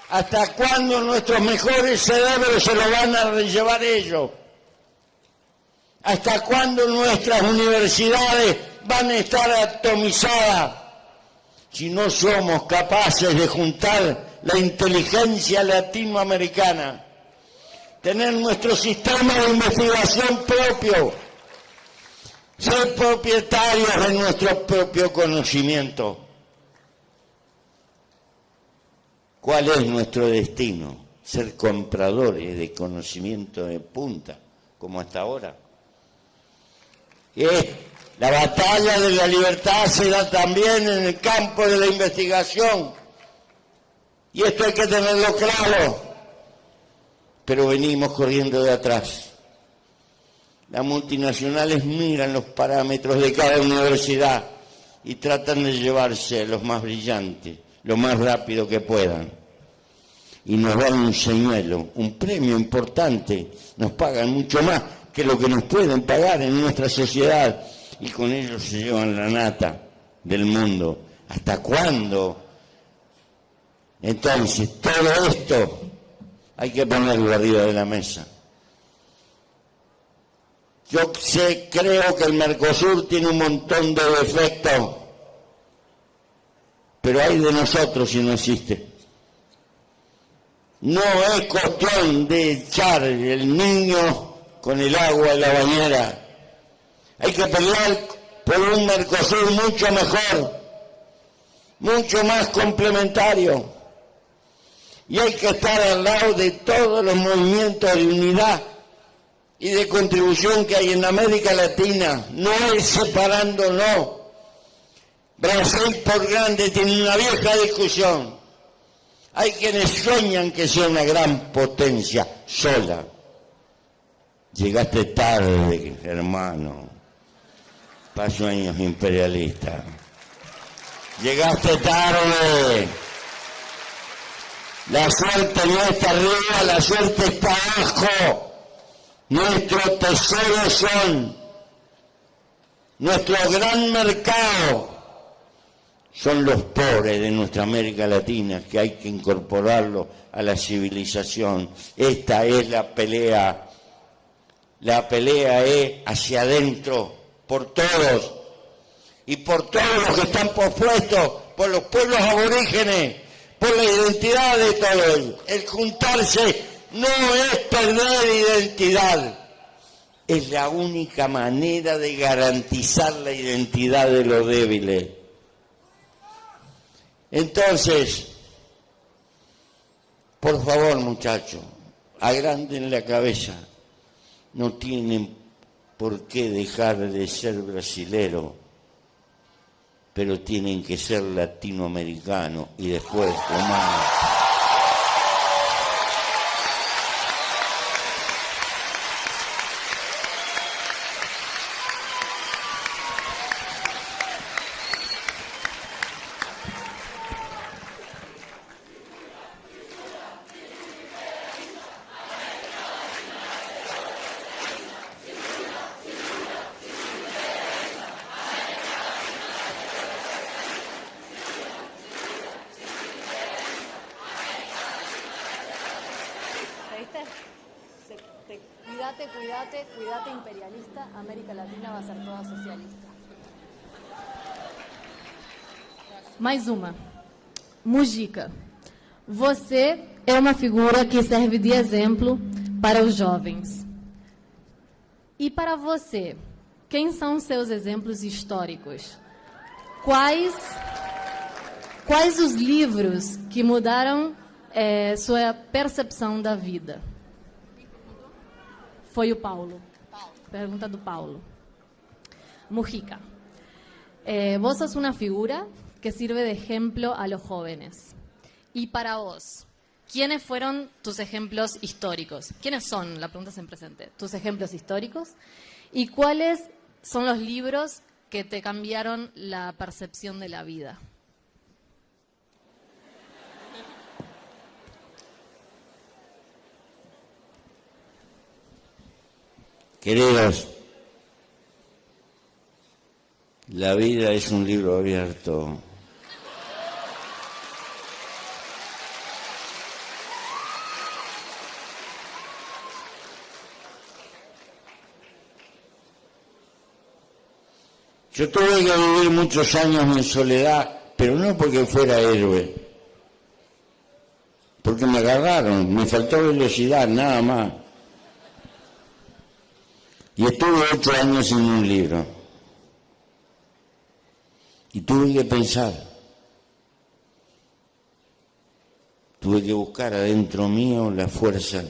¿Hasta cuándo nuestros mejores cerebros se los van a llevar ellos? ¿Hasta cuándo nuestras universidades van a estar atomizadas si no somos capaces de juntar la inteligencia latinoamericana, tener nuestro sistema de investigación propio, ser propietarios de nuestro propio conocimiento? ¿Cuál es nuestro destino? Ser compradores de conocimiento de punta, como hasta ahora. La batalla de la libertad se da también en el campo de la investigación. Y esto hay que tenerlo claro. Pero venimos corriendo de atrás. Las multinacionales miran los parámetros de cada universidad y tratan de llevarse a los más brillantes, lo más rápido que puedan. Y nos dan un señuelo, un premio importante. Nos pagan mucho más que lo que nos pueden pagar en nuestra sociedad, y con ellos se llevan la nata del mundo. ¿Hasta cuándo? Entonces, todo esto hay que ponerlo arriba de la mesa. Yo creo que el Mercosur tiene un montón de defectos, pero hay de nosotros si no existe. No es cuestión de echar el niño con el agua en la bañera. Hay que pelear por un Mercosur mucho mejor, mucho más complementario. Y hay que estar al lado de todos los movimientos de unidad y de contribución que hay en América Latina. No es separándonos. Brasil por grande tiene una vieja discusión. Hay quienes sueñan que sea una gran potencia sola. Llegaste tarde, hermano, para sueños imperialistas. Llegaste tarde. La suerte no está arriba, la suerte está abajo. Nuestros tesoros son, nuestro gran mercado son los pobres de nuestra América Latina, que hay que incorporarlo a la civilización. Esta es la pelea. La pelea es hacia adentro, por todos, y por todos los que están pospuestos, por los pueblos aborígenes, por la identidad de todos. El juntarse no es perder identidad, es la única manera de garantizar la identidad de los débiles. Entonces, por favor, muchachos, agranden la cabeza. No tienen por qué dejar de ser brasileros, pero tienen que ser latinoamericanos y después humanos. cuídate, cuídate, cuídate imperialista, América Latina va a ser toda socialista. Mais uma. Mujica, você é uma figura que serve de exemplo para os jovens. E para você, quem são seus exemplos históricos? Quais os livros que mudaram sua percepção da vida? Foi o Paulo. Pergunta do Paulo. Mujica, vos sos una figura que sirve de ejemplo a los jóvenes. Y para vos, ¿quiénes fueron tus ejemplos históricos? ¿Quiénes son, la pregunta es en presente, tus ejemplos históricos? ¿Y cuáles son los libros que te cambiaron la percepción de la vida? Queridos, la vida es un libro abierto. Yo tuve que vivir muchos años en soledad, pero no porque fuera héroe, porque me agarraron, me faltó velocidad, nada más. Y estuve 8 años sin un libro. Y tuve que pensar. Tuve que buscar adentro mío la fuerza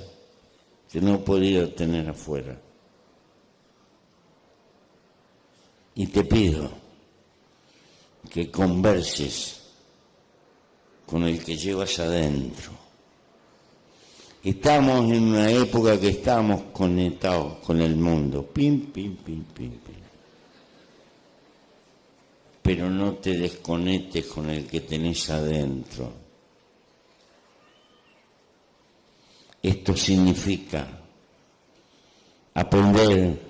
que no podía tener afuera. Y te pido que converses con el que llevas adentro. Estamos en una época que estamos conectados con el mundo. Pim, pim, pim, pim, pim. Pero no te desconectes con el que tenés adentro. Esto significa aprender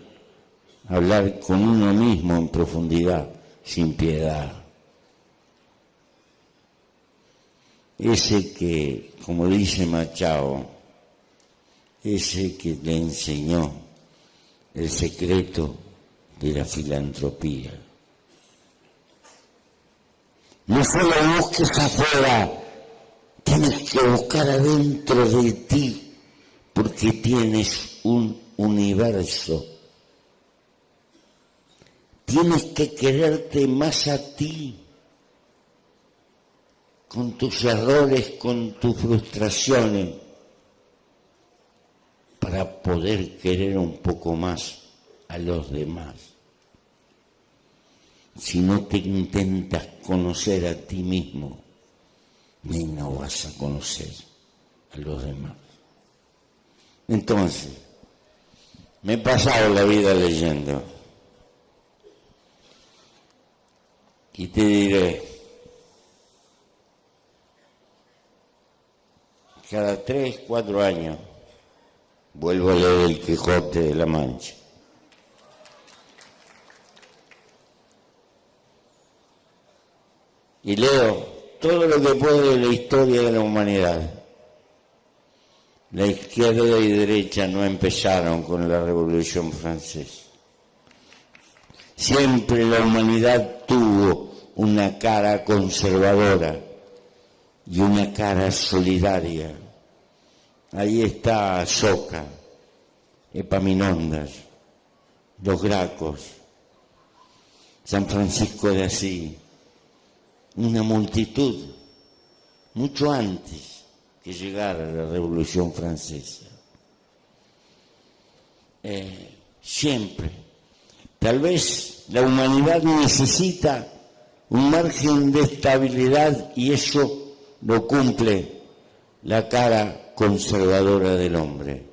a hablar con uno mismo en profundidad, sin piedad. Ese que, como dice Machado, ese que le enseñó el secreto de la filantropía. No solo busques afuera, tienes que buscar adentro de ti, porque tienes un universo. Tienes que quererte más a ti, con tus errores, con tus frustraciones, para poder querer un poco más a los demás. Si no te intentas conocer a ti mismo, no vas a conocer a los demás. Entonces, me he pasado la vida leyendo. Y te diré, cada 3, 4 años vuelvo a leer El Quijote de la Mancha. Y leo todo lo que puedo de la historia de la humanidad. La izquierda y derecha no empezaron con la Revolución Francesa. Siempre la humanidad tuvo una cara conservadora y una cara solidaria. Ahí está Soca, Epaminondas, los Gracos, San Francisco de Asís, una multitud, mucho antes que llegara la Revolución Francesa. Siempre. Tal vez la humanidad necesita un margen de estabilidad y eso lo cumple la cara conservadora del hombre.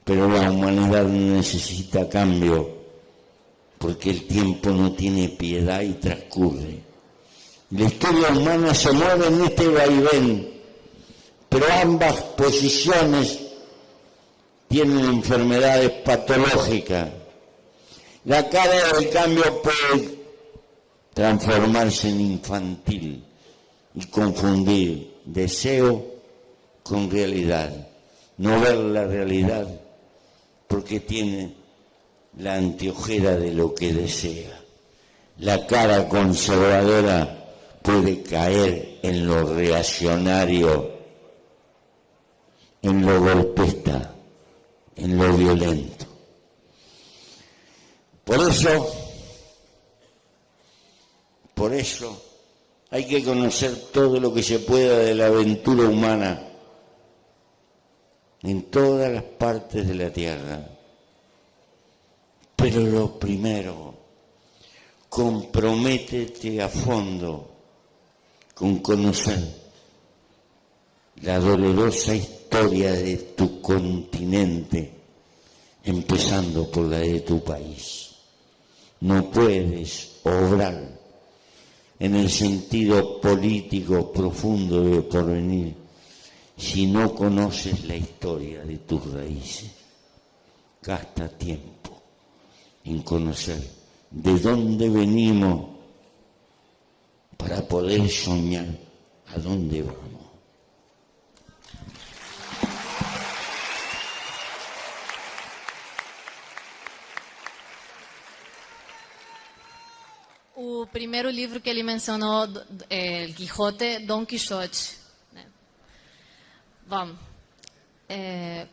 Pero la humanidad necesita cambio porque el tiempo no tiene piedad y transcurre. La historia humana se mueve en este vaivén, pero ambas posiciones tienen enfermedades patológicas. La cara del cambio puede transformarse en infantil y confundir deseo con realidad. No ver la realidad porque tiene la anteojera de lo que desea. La cara conservadora puede caer en lo reaccionario, en lo golpista, en lo violento. Por eso hay que conocer todo lo que se pueda de la aventura humana en todas las partes de la tierra. Pero lo primero, comprométete a fondo con conocer la dolorosa historia de tu continente, empezando por la de tu país. No puedes obrar en el sentido político profundo de porvenir si no conoces la historia de tus raíces. Gasta tiempo en conocer de dónde venimos para poder soñar a dónde vamos. O primeiro livro que ele mencionou, El Quijote, Don Quixote. Né? Vamos.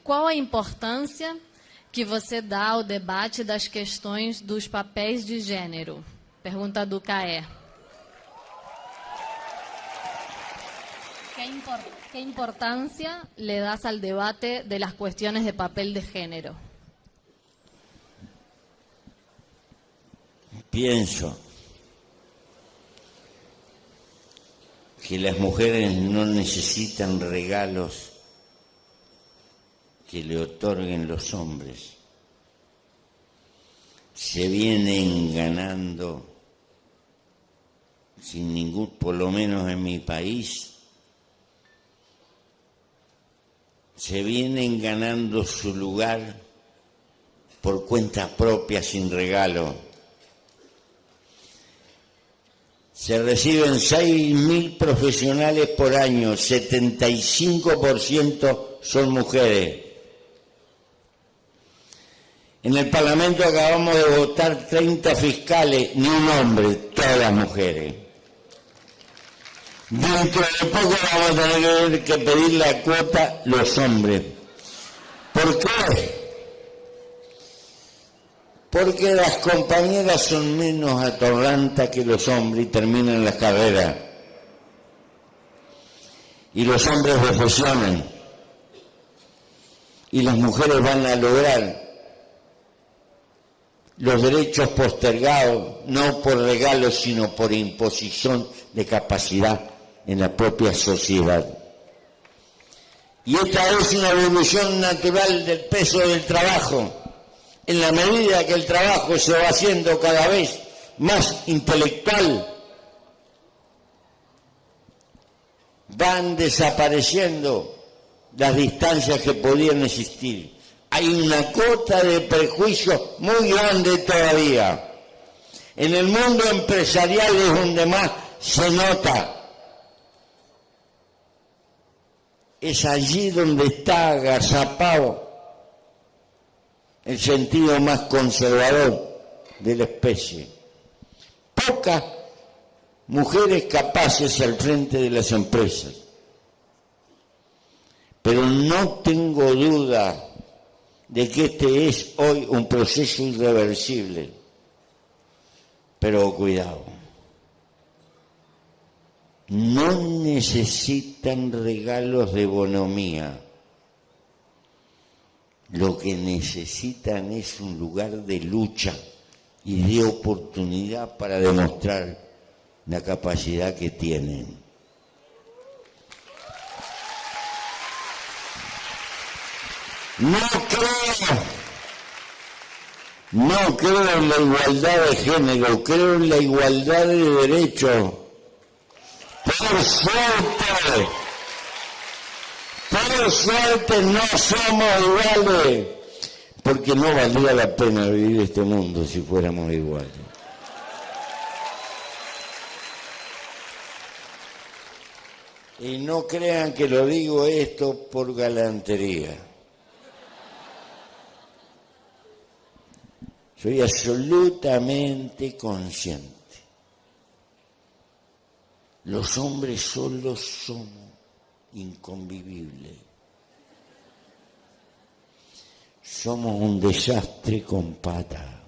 Qual a importância que você dá ao debate das questões dos papéis de gênero? Pergunta do CAE. ¿Qué importancia le das al debate de las cuestiones de papel de género? Pienso que las mujeres no necesitan regalos que le otorguen los hombres. Se vienen ganando, sin ningún, por lo menos en mi país, se vienen ganando su lugar por cuenta propia, sin regalo. Se reciben 6.000 profesionales por año, 75% son mujeres. En el Parlamento acabamos de votar 30 fiscales, ni un hombre, todas mujeres. Dentro de poco vamos a tener que pedir la cuota los hombres. ¿Por qué? Porque las compañeras son menos atorrantas que los hombres y terminan las carreras. Y los hombres reflexionan. Y las mujeres van a lograr los derechos postergados, no por regalos, sino por imposición de capacidad en la propia sociedad. Y esta es una evolución natural del peso del trabajo. En la medida que el trabajo se va haciendo cada vez más intelectual, van desapareciendo las distancias que podían existir. Hay una cuota de prejuicio muy grande todavía. En el mundo empresarial es donde más se nota. Es allí donde está agazapado el sentido más conservador de la especie. Pocas mujeres capaces al frente de las empresas. Pero no tengo duda de que este es hoy un proceso irreversible. Pero cuidado, no necesitan regalos de bonomía. Lo que necesitan es un lugar de lucha y de oportunidad para demostrar la capacidad que tienen. No creo en la igualdad de género, creo en la igualdad de derechos. Por suerte no somos iguales, porque no valdría la pena vivir este mundo si fuéramos iguales. Y no crean que lo digo esto por galantería. Soy absolutamente consciente. Los hombres solos somos inconvivibles. Somos un desastre con pata.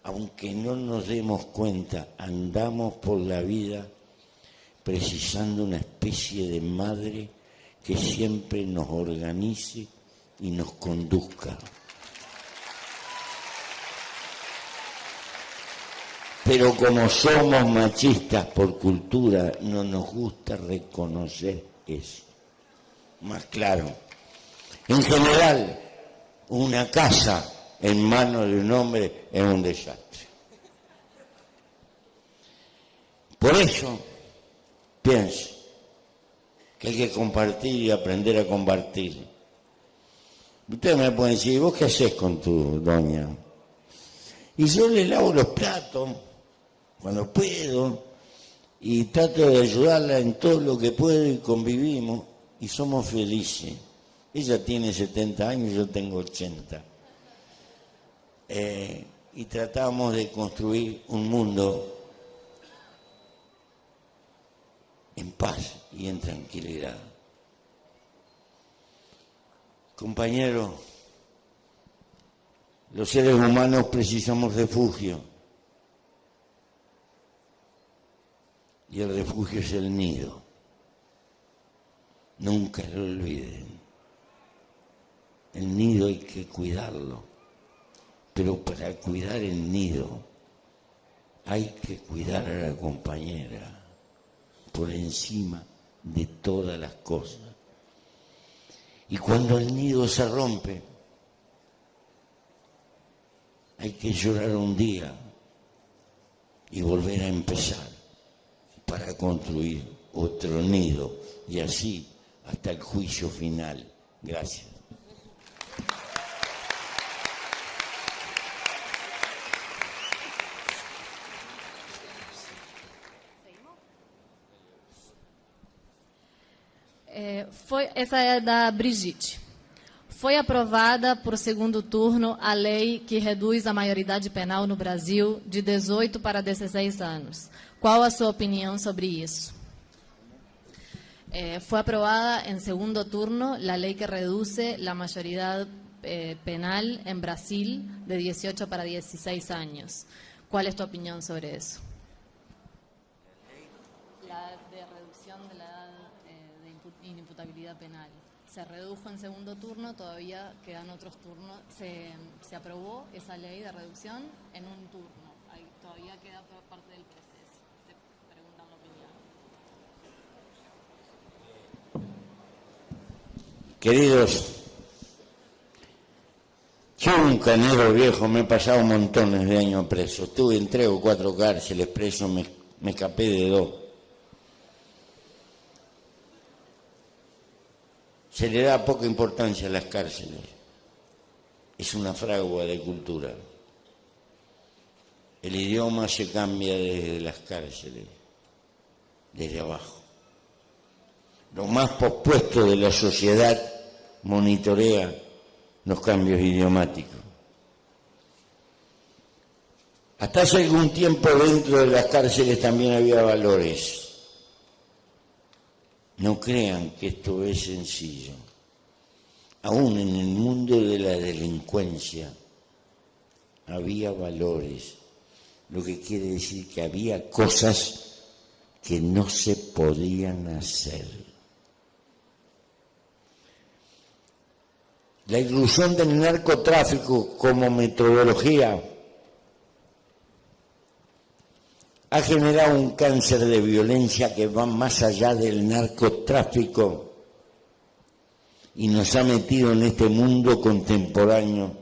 Aunque no nos demos cuenta, andamos por la vida precisando una especie de madre que siempre nos organice y nos conduzca. Pero como somos machistas por cultura, no nos gusta reconocer eso. Más claro, en general, una casa en manos de un hombre es un desastre. Por eso, pienso que hay que compartir y aprender a compartir. Ustedes me pueden decir, ¿vos qué haces con tu doña? Y yo le lavo los platos cuando puedo y trato de ayudarla en todo lo que puedo y convivimos y somos felices. Ella tiene 70 años, yo tengo 80. Y tratamos de construir un mundo en paz y en tranquilidad. Compañeros, los seres humanos precisamos refugio. Y el refugio es el nido. Nunca lo olviden. El nido hay que cuidarlo. Pero para cuidar el nido hay que cuidar a la compañera por encima de todas las cosas. Y cuando el nido se rompe, hay que llorar un día y volver a empezar para construir otro nido y así hasta el juicio final. Gracias. Essa é da Brigitte. Foi aprovada por segundo turno a lei que reduz a maioridade penal no Brasil de 18 para 16 anos. Qual a sua opinião sobre isso? Fue aprobada en segundo turno la ley que reduce la mayoría penal en Brasil de 18 para 16 años. ¿Cuál es tu opinión sobre eso? La de reducción de la edad de inimputabilidad penal. Se redujo en segundo turno, todavía quedan otros turnos. Se aprobó esa ley de reducción en un turno. Ahí todavía queda parte del proceso. Te preguntan la opinión. Queridos, yo un canero viejo, me he pasado montones de años preso. Estuve en 3 o 4 cárceles preso, me escapé de 2. Se le da poca importancia a las cárceles. Es una fragua de cultura. El idioma se cambia desde las cárceles, desde abajo. Lo más pospuesto de la sociedad monitorea los cambios idiomáticos. Hasta hace algún tiempo dentro de las cárceles también había valores. No crean que esto es sencillo. Aún en el mundo de la delincuencia había valores, lo que quiere decir que había cosas que no se podían hacer. La inclusión del narcotráfico como metodología ha generado un cáncer de violencia que va más allá del narcotráfico y nos ha metido en este mundo contemporáneo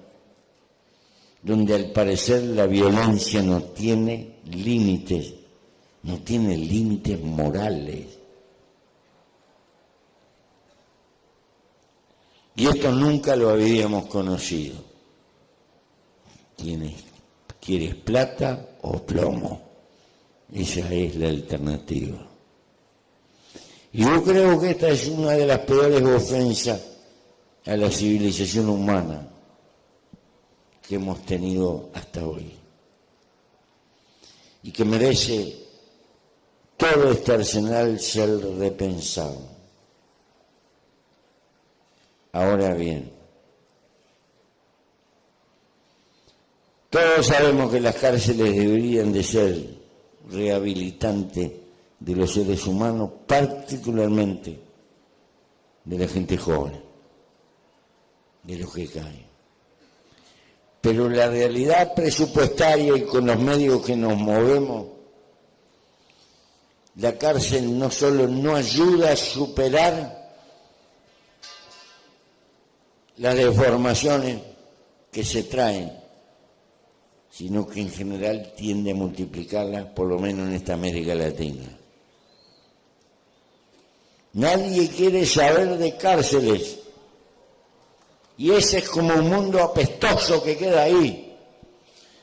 donde al parecer la violencia no tiene límites morales. Y esto nunca lo habíamos conocido. ¿Quieres plata o plomo? Esa es la alternativa. Y yo creo que esta es una de las peores ofensas a la civilización humana. que hemos tenido hasta hoy y que merece todo este arsenal ser repensado. Ahora bien, todos sabemos que las cárceles deberían de ser rehabilitantes de los seres humanos, particularmente de la gente joven, de los que caen. Pero la realidad presupuestaria y con los medios que nos movemos, la cárcel no solo no ayuda a superar las deformaciones que se traen, sino que en general tiende a multiplicarlas, por lo menos en esta América Latina. Nadie quiere saber de cárceles, y ese es como un mundo apestoso que queda ahí.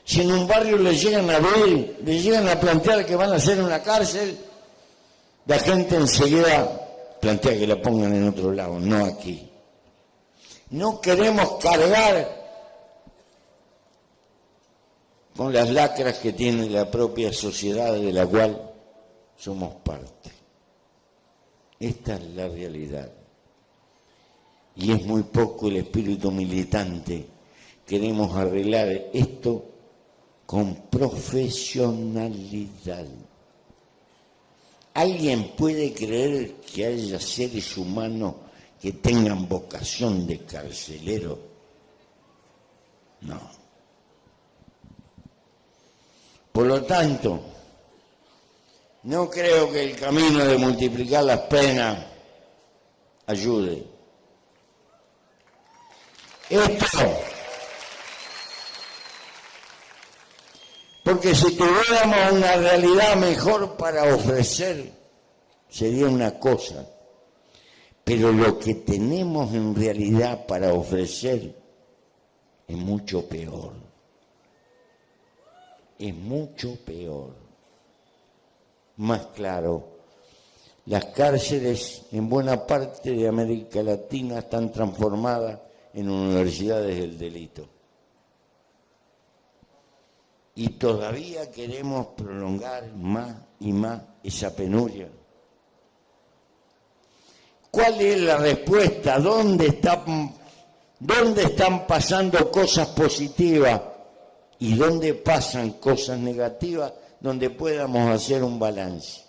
Si en un barrio le llegan a abrir, le llegan a plantear que van a hacer una cárcel, la gente enseguida plantea que la pongan en otro lado, no aquí. No queremos cargar con las lacras que tiene la propia sociedad de la cual somos parte. Esta es la realidad. Y es muy poco el espíritu militante. Queremos arreglar esto con profesionalidad. ¿Alguien puede creer que haya seres humanos que tengan vocación de carcelero? No. Por lo tanto, no creo que el camino de multiplicar las penas ayude. Porque si tuviéramos una realidad mejor para ofrecer, sería una cosa. Pero lo que tenemos en realidad para ofrecer es mucho peor. Es mucho peor. Más claro, las cárceles en buena parte de América Latina están transformadas en universidades del delito. Y todavía queremos prolongar más y más esa penuria. ¿Cuál es la respuesta? ¿Dónde están pasando cosas positivas y dónde pasan cosas negativas, donde podamos hacer un balance?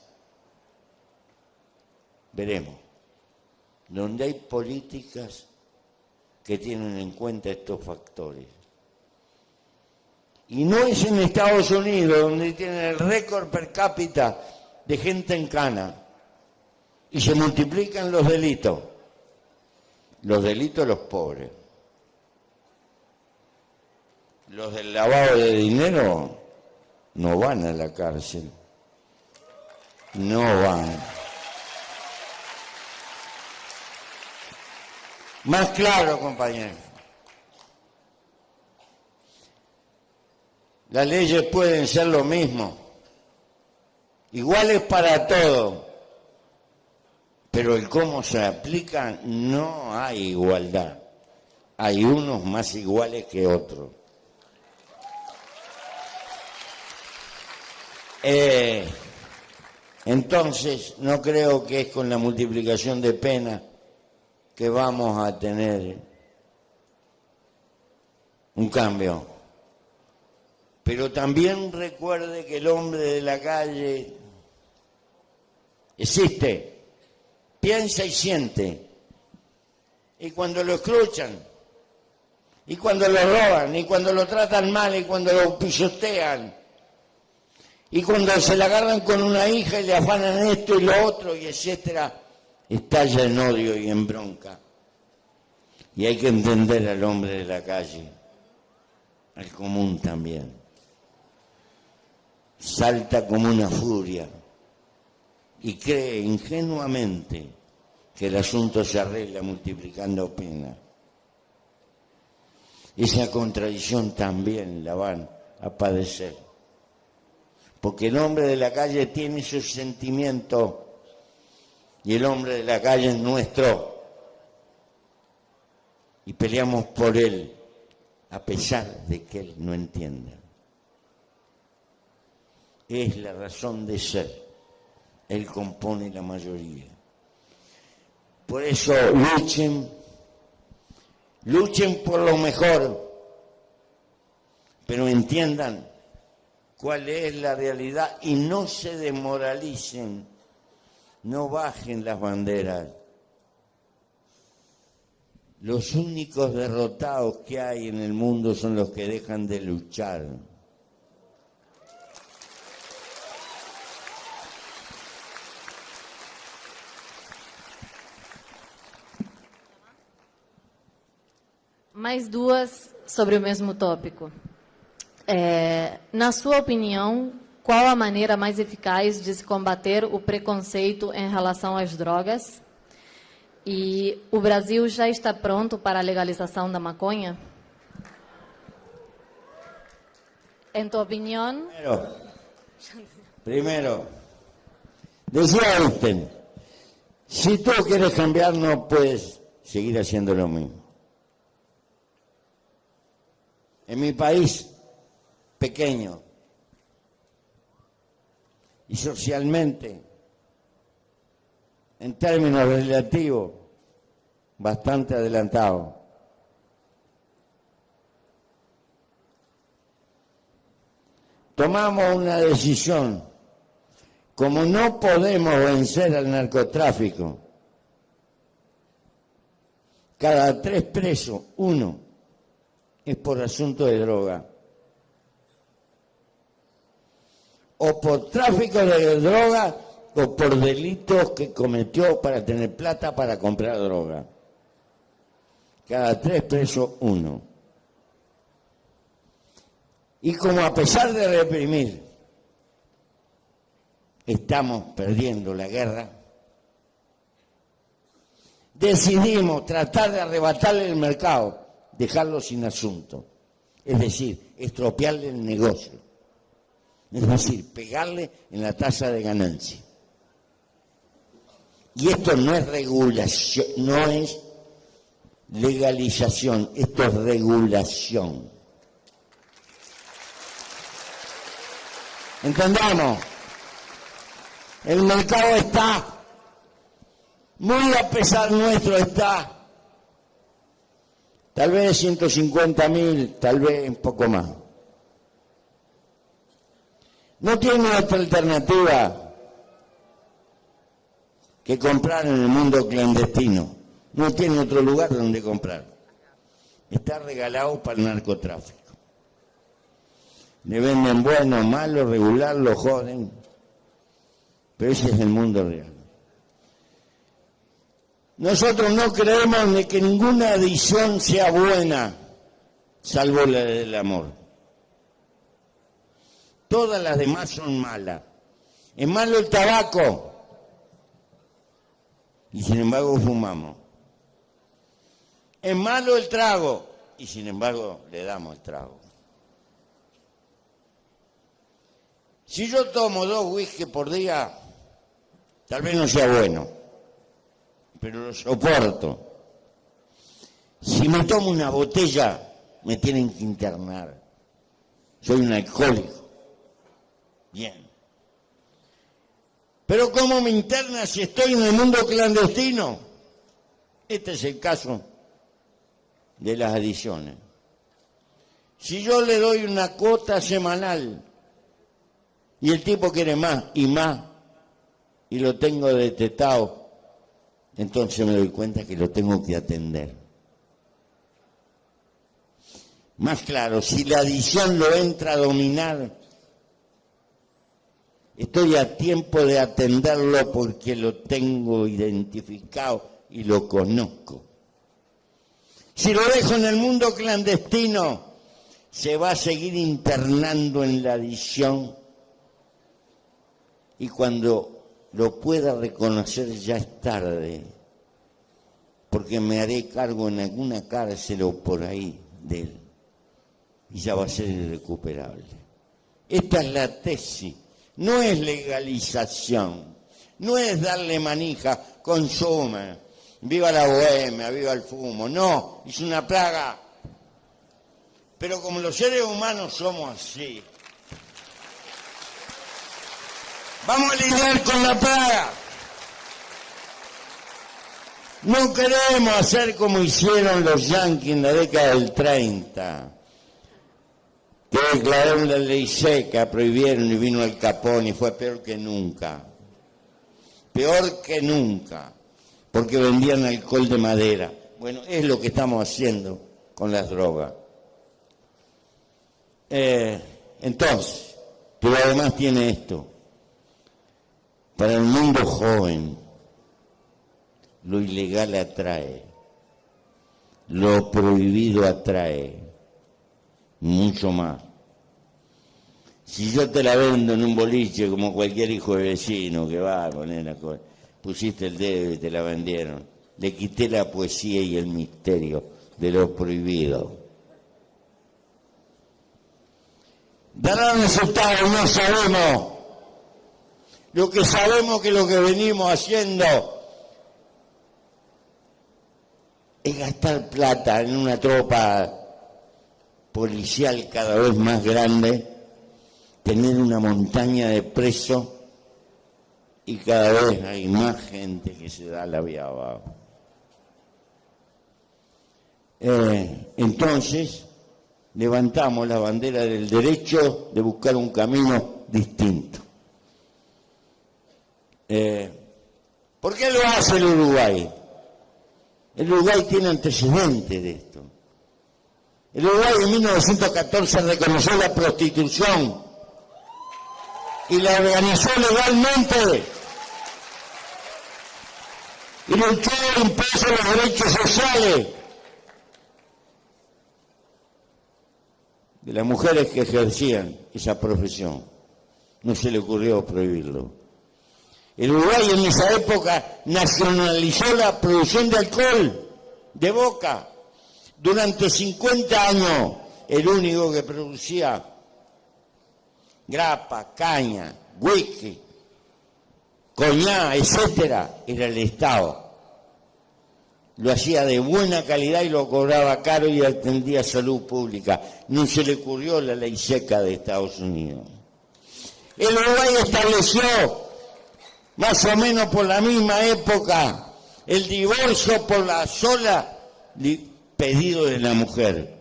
Veremos. Donde hay políticas que tienen en cuenta estos factores. Y no es en Estados Unidos, donde tienen el récord per cápita de gente en cana, y se multiplican los delitos de los pobres. Los del lavado de dinero no van a la cárcel, no van. Más claro, compañeros. Las leyes pueden ser lo mismo, iguales para todos, pero el cómo se aplica no hay igualdad. Hay unos más iguales que otros. Entonces, no creo que es con la multiplicación de penas que vamos a tener un cambio. Pero también recuerde que el hombre de la calle existe, piensa y siente. Y cuando lo escruchan, y cuando lo roban, y cuando lo tratan mal, y cuando lo pisotean, y cuando se le agarran con una hija y le afanan esto y lo otro, y etcétera, estalla en odio y en bronca. Y hay que entender al hombre de la calle, al común también. Salta como una furia y cree ingenuamente que el asunto se arregla multiplicando penas. Esa contradicción también la van a padecer, porque el hombre de la calle tiene sus sentimientos y el hombre de la calle es nuestro y peleamos por él a pesar de que él no entienda. Es la razón de ser. Él compone la mayoría. Por eso luchen por lo mejor, pero entiendan cuál es la realidad y no se desmoralicen, no bajen las banderas. Los únicos derrotados que hay en el mundo son los que dejan de luchar. Mais duas sobre o mesmo tópico. Na sua opinião, qual a maneira mais eficaz de se combater o preconceito em relação às drogas? E o Brasil já está pronto para a legalização da maconha? En tu opinión... Primero, decía usted, si tú quieres cambiar no puedes seguir haciendo lo mismo. En mi país, pequeño, y socialmente, en términos relativos, bastante adelantado. Tomamos una decisión. Como no podemos vencer al narcotráfico, cada 3 presos, 1 es por asunto de droga. O por tráfico de droga o por delitos que cometió para tener plata para comprar droga. Cada 3 presos, 1. Y como a pesar de reprimir, estamos perdiendo la guerra, decidimos tratar de arrebatarle el mercado, dejarlo sin asunto, es decir, estropearle el negocio, es decir, pegarle en la tasa de ganancia. Y esto no es regulación, no es legalización, esto es regulación. ¿Entendamos? El mercado está, muy a pesar nuestro está, tal vez 150.000, tal vez un poco más. No tiene otra alternativa que comprar en el mundo clandestino. No tiene otro lugar donde comprar. Está regalado para el narcotráfico. Le venden bueno, malo, regular, lo joden. Pero ese es el mundo real. Nosotros no creemos ni que ninguna adicción sea buena, salvo la del amor. Todas las demás son malas. Es malo el tabaco. Y sin embargo fumamos. Es malo el trago. Y sin embargo le damos el trago. Si yo tomo 2 whisky por día, tal vez no sea bueno, pero lo soporto. Si me tomo una botella, me tienen que internar. Soy un alcohólico. Bien. Pero ¿cómo me interna si estoy en el mundo clandestino? Este es el caso de las adicciones. Si yo le doy una cuota semanal y el tipo quiere más, y lo tengo detectado, entonces me doy cuenta que lo tengo que atender. Más claro, si la adicción lo entra a dominar, estoy a tiempo de atenderlo porque lo tengo identificado y lo conozco. Si lo dejo en el mundo clandestino, se va a seguir internando en la adicción y cuando lo pueda reconocer ya es tarde, porque me haré cargo en alguna cárcel o por ahí de él y ya va a ser irrecuperable. Esta es la tesis. No es legalización, no es darle manija, consuma, viva la bohemia, viva el fumo, no, es una plaga. Pero como los seres humanos somos así, vamos a lidiar con la plaga. No queremos hacer como hicieron los yanquis en la década del 30, que declararon la ley seca, prohibieron y vino Al Capone y fue peor que nunca. Peor que nunca, porque vendían alcohol de madera. Bueno, es lo que estamos haciendo con las drogas. Entonces, pero además tiene esto. Para el mundo joven, lo ilegal atrae, lo prohibido atrae, mucho más. Si yo te la vendo en un boliche como cualquier hijo de vecino que va a poner la cosa, pusiste el dedo y te la vendieron, le quité la poesía y el misterio de lo prohibido. Dará resultados, no sabemos. Lo que sabemos que lo que venimos haciendo es gastar plata en una tropa policial cada vez más grande, tener una montaña de presos y cada vez hay más gente que se da la vía abajo. Entonces, levantamos la bandera del derecho de buscar un camino distinto. ¿Por qué lo hace el Uruguay? El Uruguay tiene antecedentes de esto. El Uruguay en 1914 reconoció la prostitución y la organizó legalmente y luchó e impuso los derechos sociales de las mujeres que ejercían esa profesión. No se le ocurrió prohibirlo. El Uruguay en esa época nacionalizó la producción de alcohol de Boca. Durante 50 años, el único que producía grapa, caña, whisky, coñac, etcétera, era el Estado. Lo hacía de buena calidad y lo cobraba caro y atendía salud pública. No se le ocurrió la ley seca de Estados Unidos. El Uruguay estableció, más o menos por la misma época, el divorcio por la sola pedido de la mujer.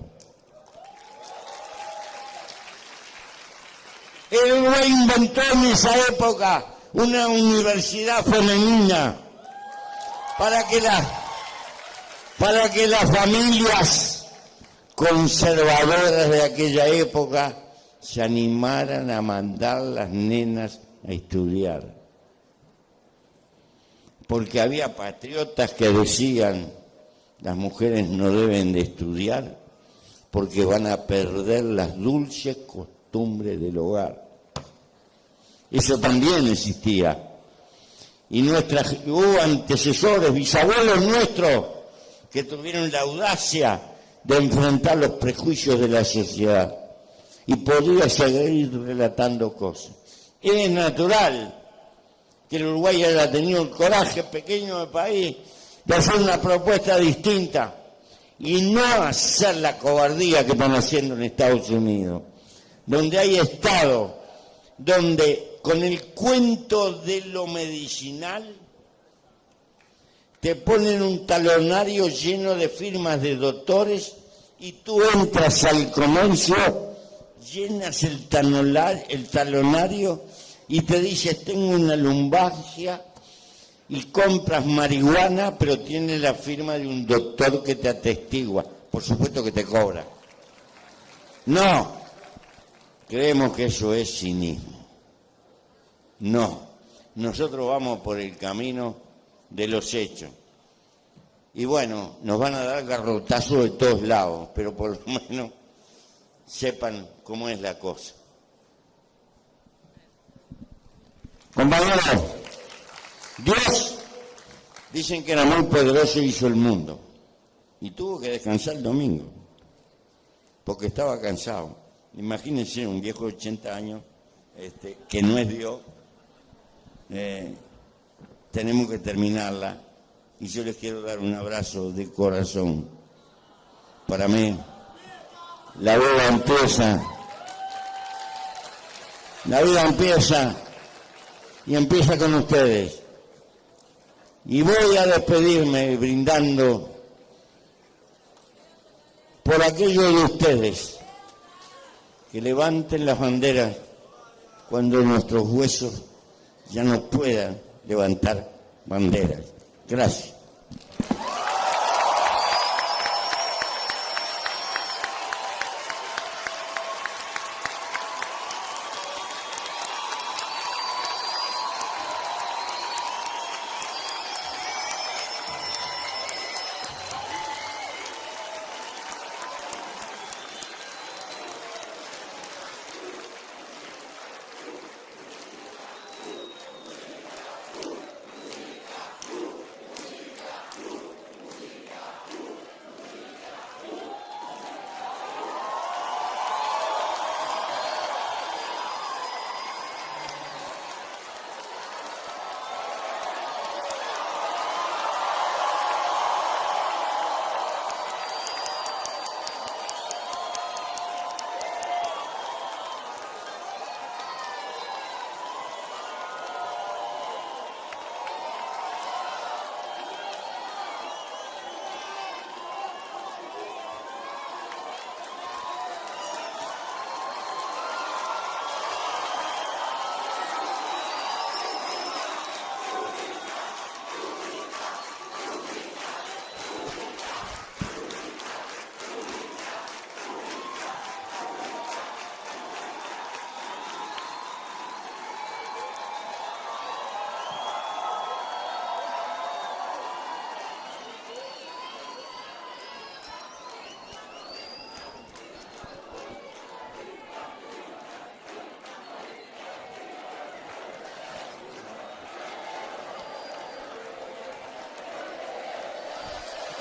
El Uruguay inventó en esa época una universidad femenina para que las familias conservadoras de aquella época se animaran a mandar las nenas a estudiar. Porque había patriotas que decían, las mujeres no deben de estudiar porque van a perder las dulces costumbres del hogar. Eso también existía. Y hubo antecesores, bisabuelos nuestros, que tuvieron la audacia de enfrentar los prejuicios de la sociedad. Y podría seguir relatando cosas. Es natural que el Uruguay haya tenido el coraje, pequeño de país, de hacer una propuesta distinta y no hacer la cobardía que están haciendo en Estados Unidos, donde hay Estado, donde con el cuento de lo medicinal te ponen un talonario lleno de firmas de doctores y tú entras al comercio, llenas el talonario y te dices, tengo una lumbalgia, y compras marihuana, pero tiene la firma de un doctor que te atestigua. Por supuesto que te cobra. No, creemos que eso es cinismo. No, nosotros vamos por el camino de los hechos. Y bueno, nos van a dar garrotazos de todos lados, pero por lo menos sepan cómo es la cosa. Compañeros, Dios, dicen que era muy poderoso y hizo el mundo. Y tuvo que descansar el domingo, porque estaba cansado. Imagínense un viejo de 80 años, que no es Dios. Tenemos que terminarla. Y yo les quiero dar un abrazo de corazón. Para mí La vida empieza. La vida empieza y empieza con ustedes. Y voy a despedirme brindando por aquellos de ustedes que levanten las banderas cuando nuestros huesos ya no puedan levantar banderas. Gracias.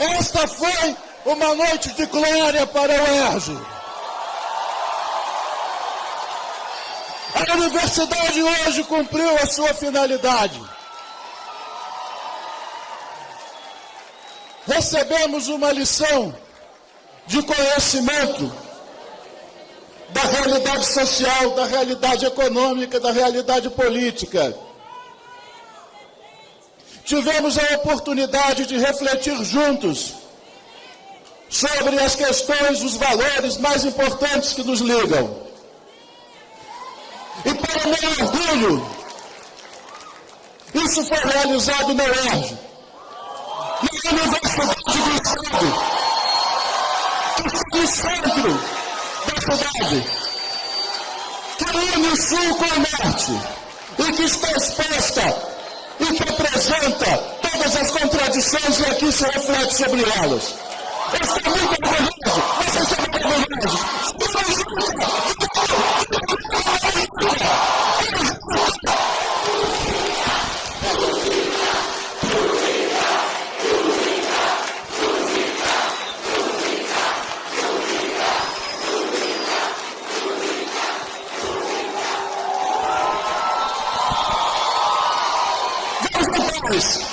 Esta foi uma noite de glória para o UERJ. A universidade hoje cumpriu a sua finalidade. Recebemos uma lição de conhecimento da realidade social, da realidade econômica, da realidade política. Tivemos a oportunidade de refletir juntos sobre as questões, os valores mais importantes que nos ligam. E para o meu orgulho, isso foi realizado na UERJ, na Universidade do Estado, no centro da cidade, que une o sul com o norte e que está exposta e que apresenta todas as contradições e aqui se reflete sobre elas. Eu estou muito orgulhoso, vocês são muito orgulhosos. Vamos,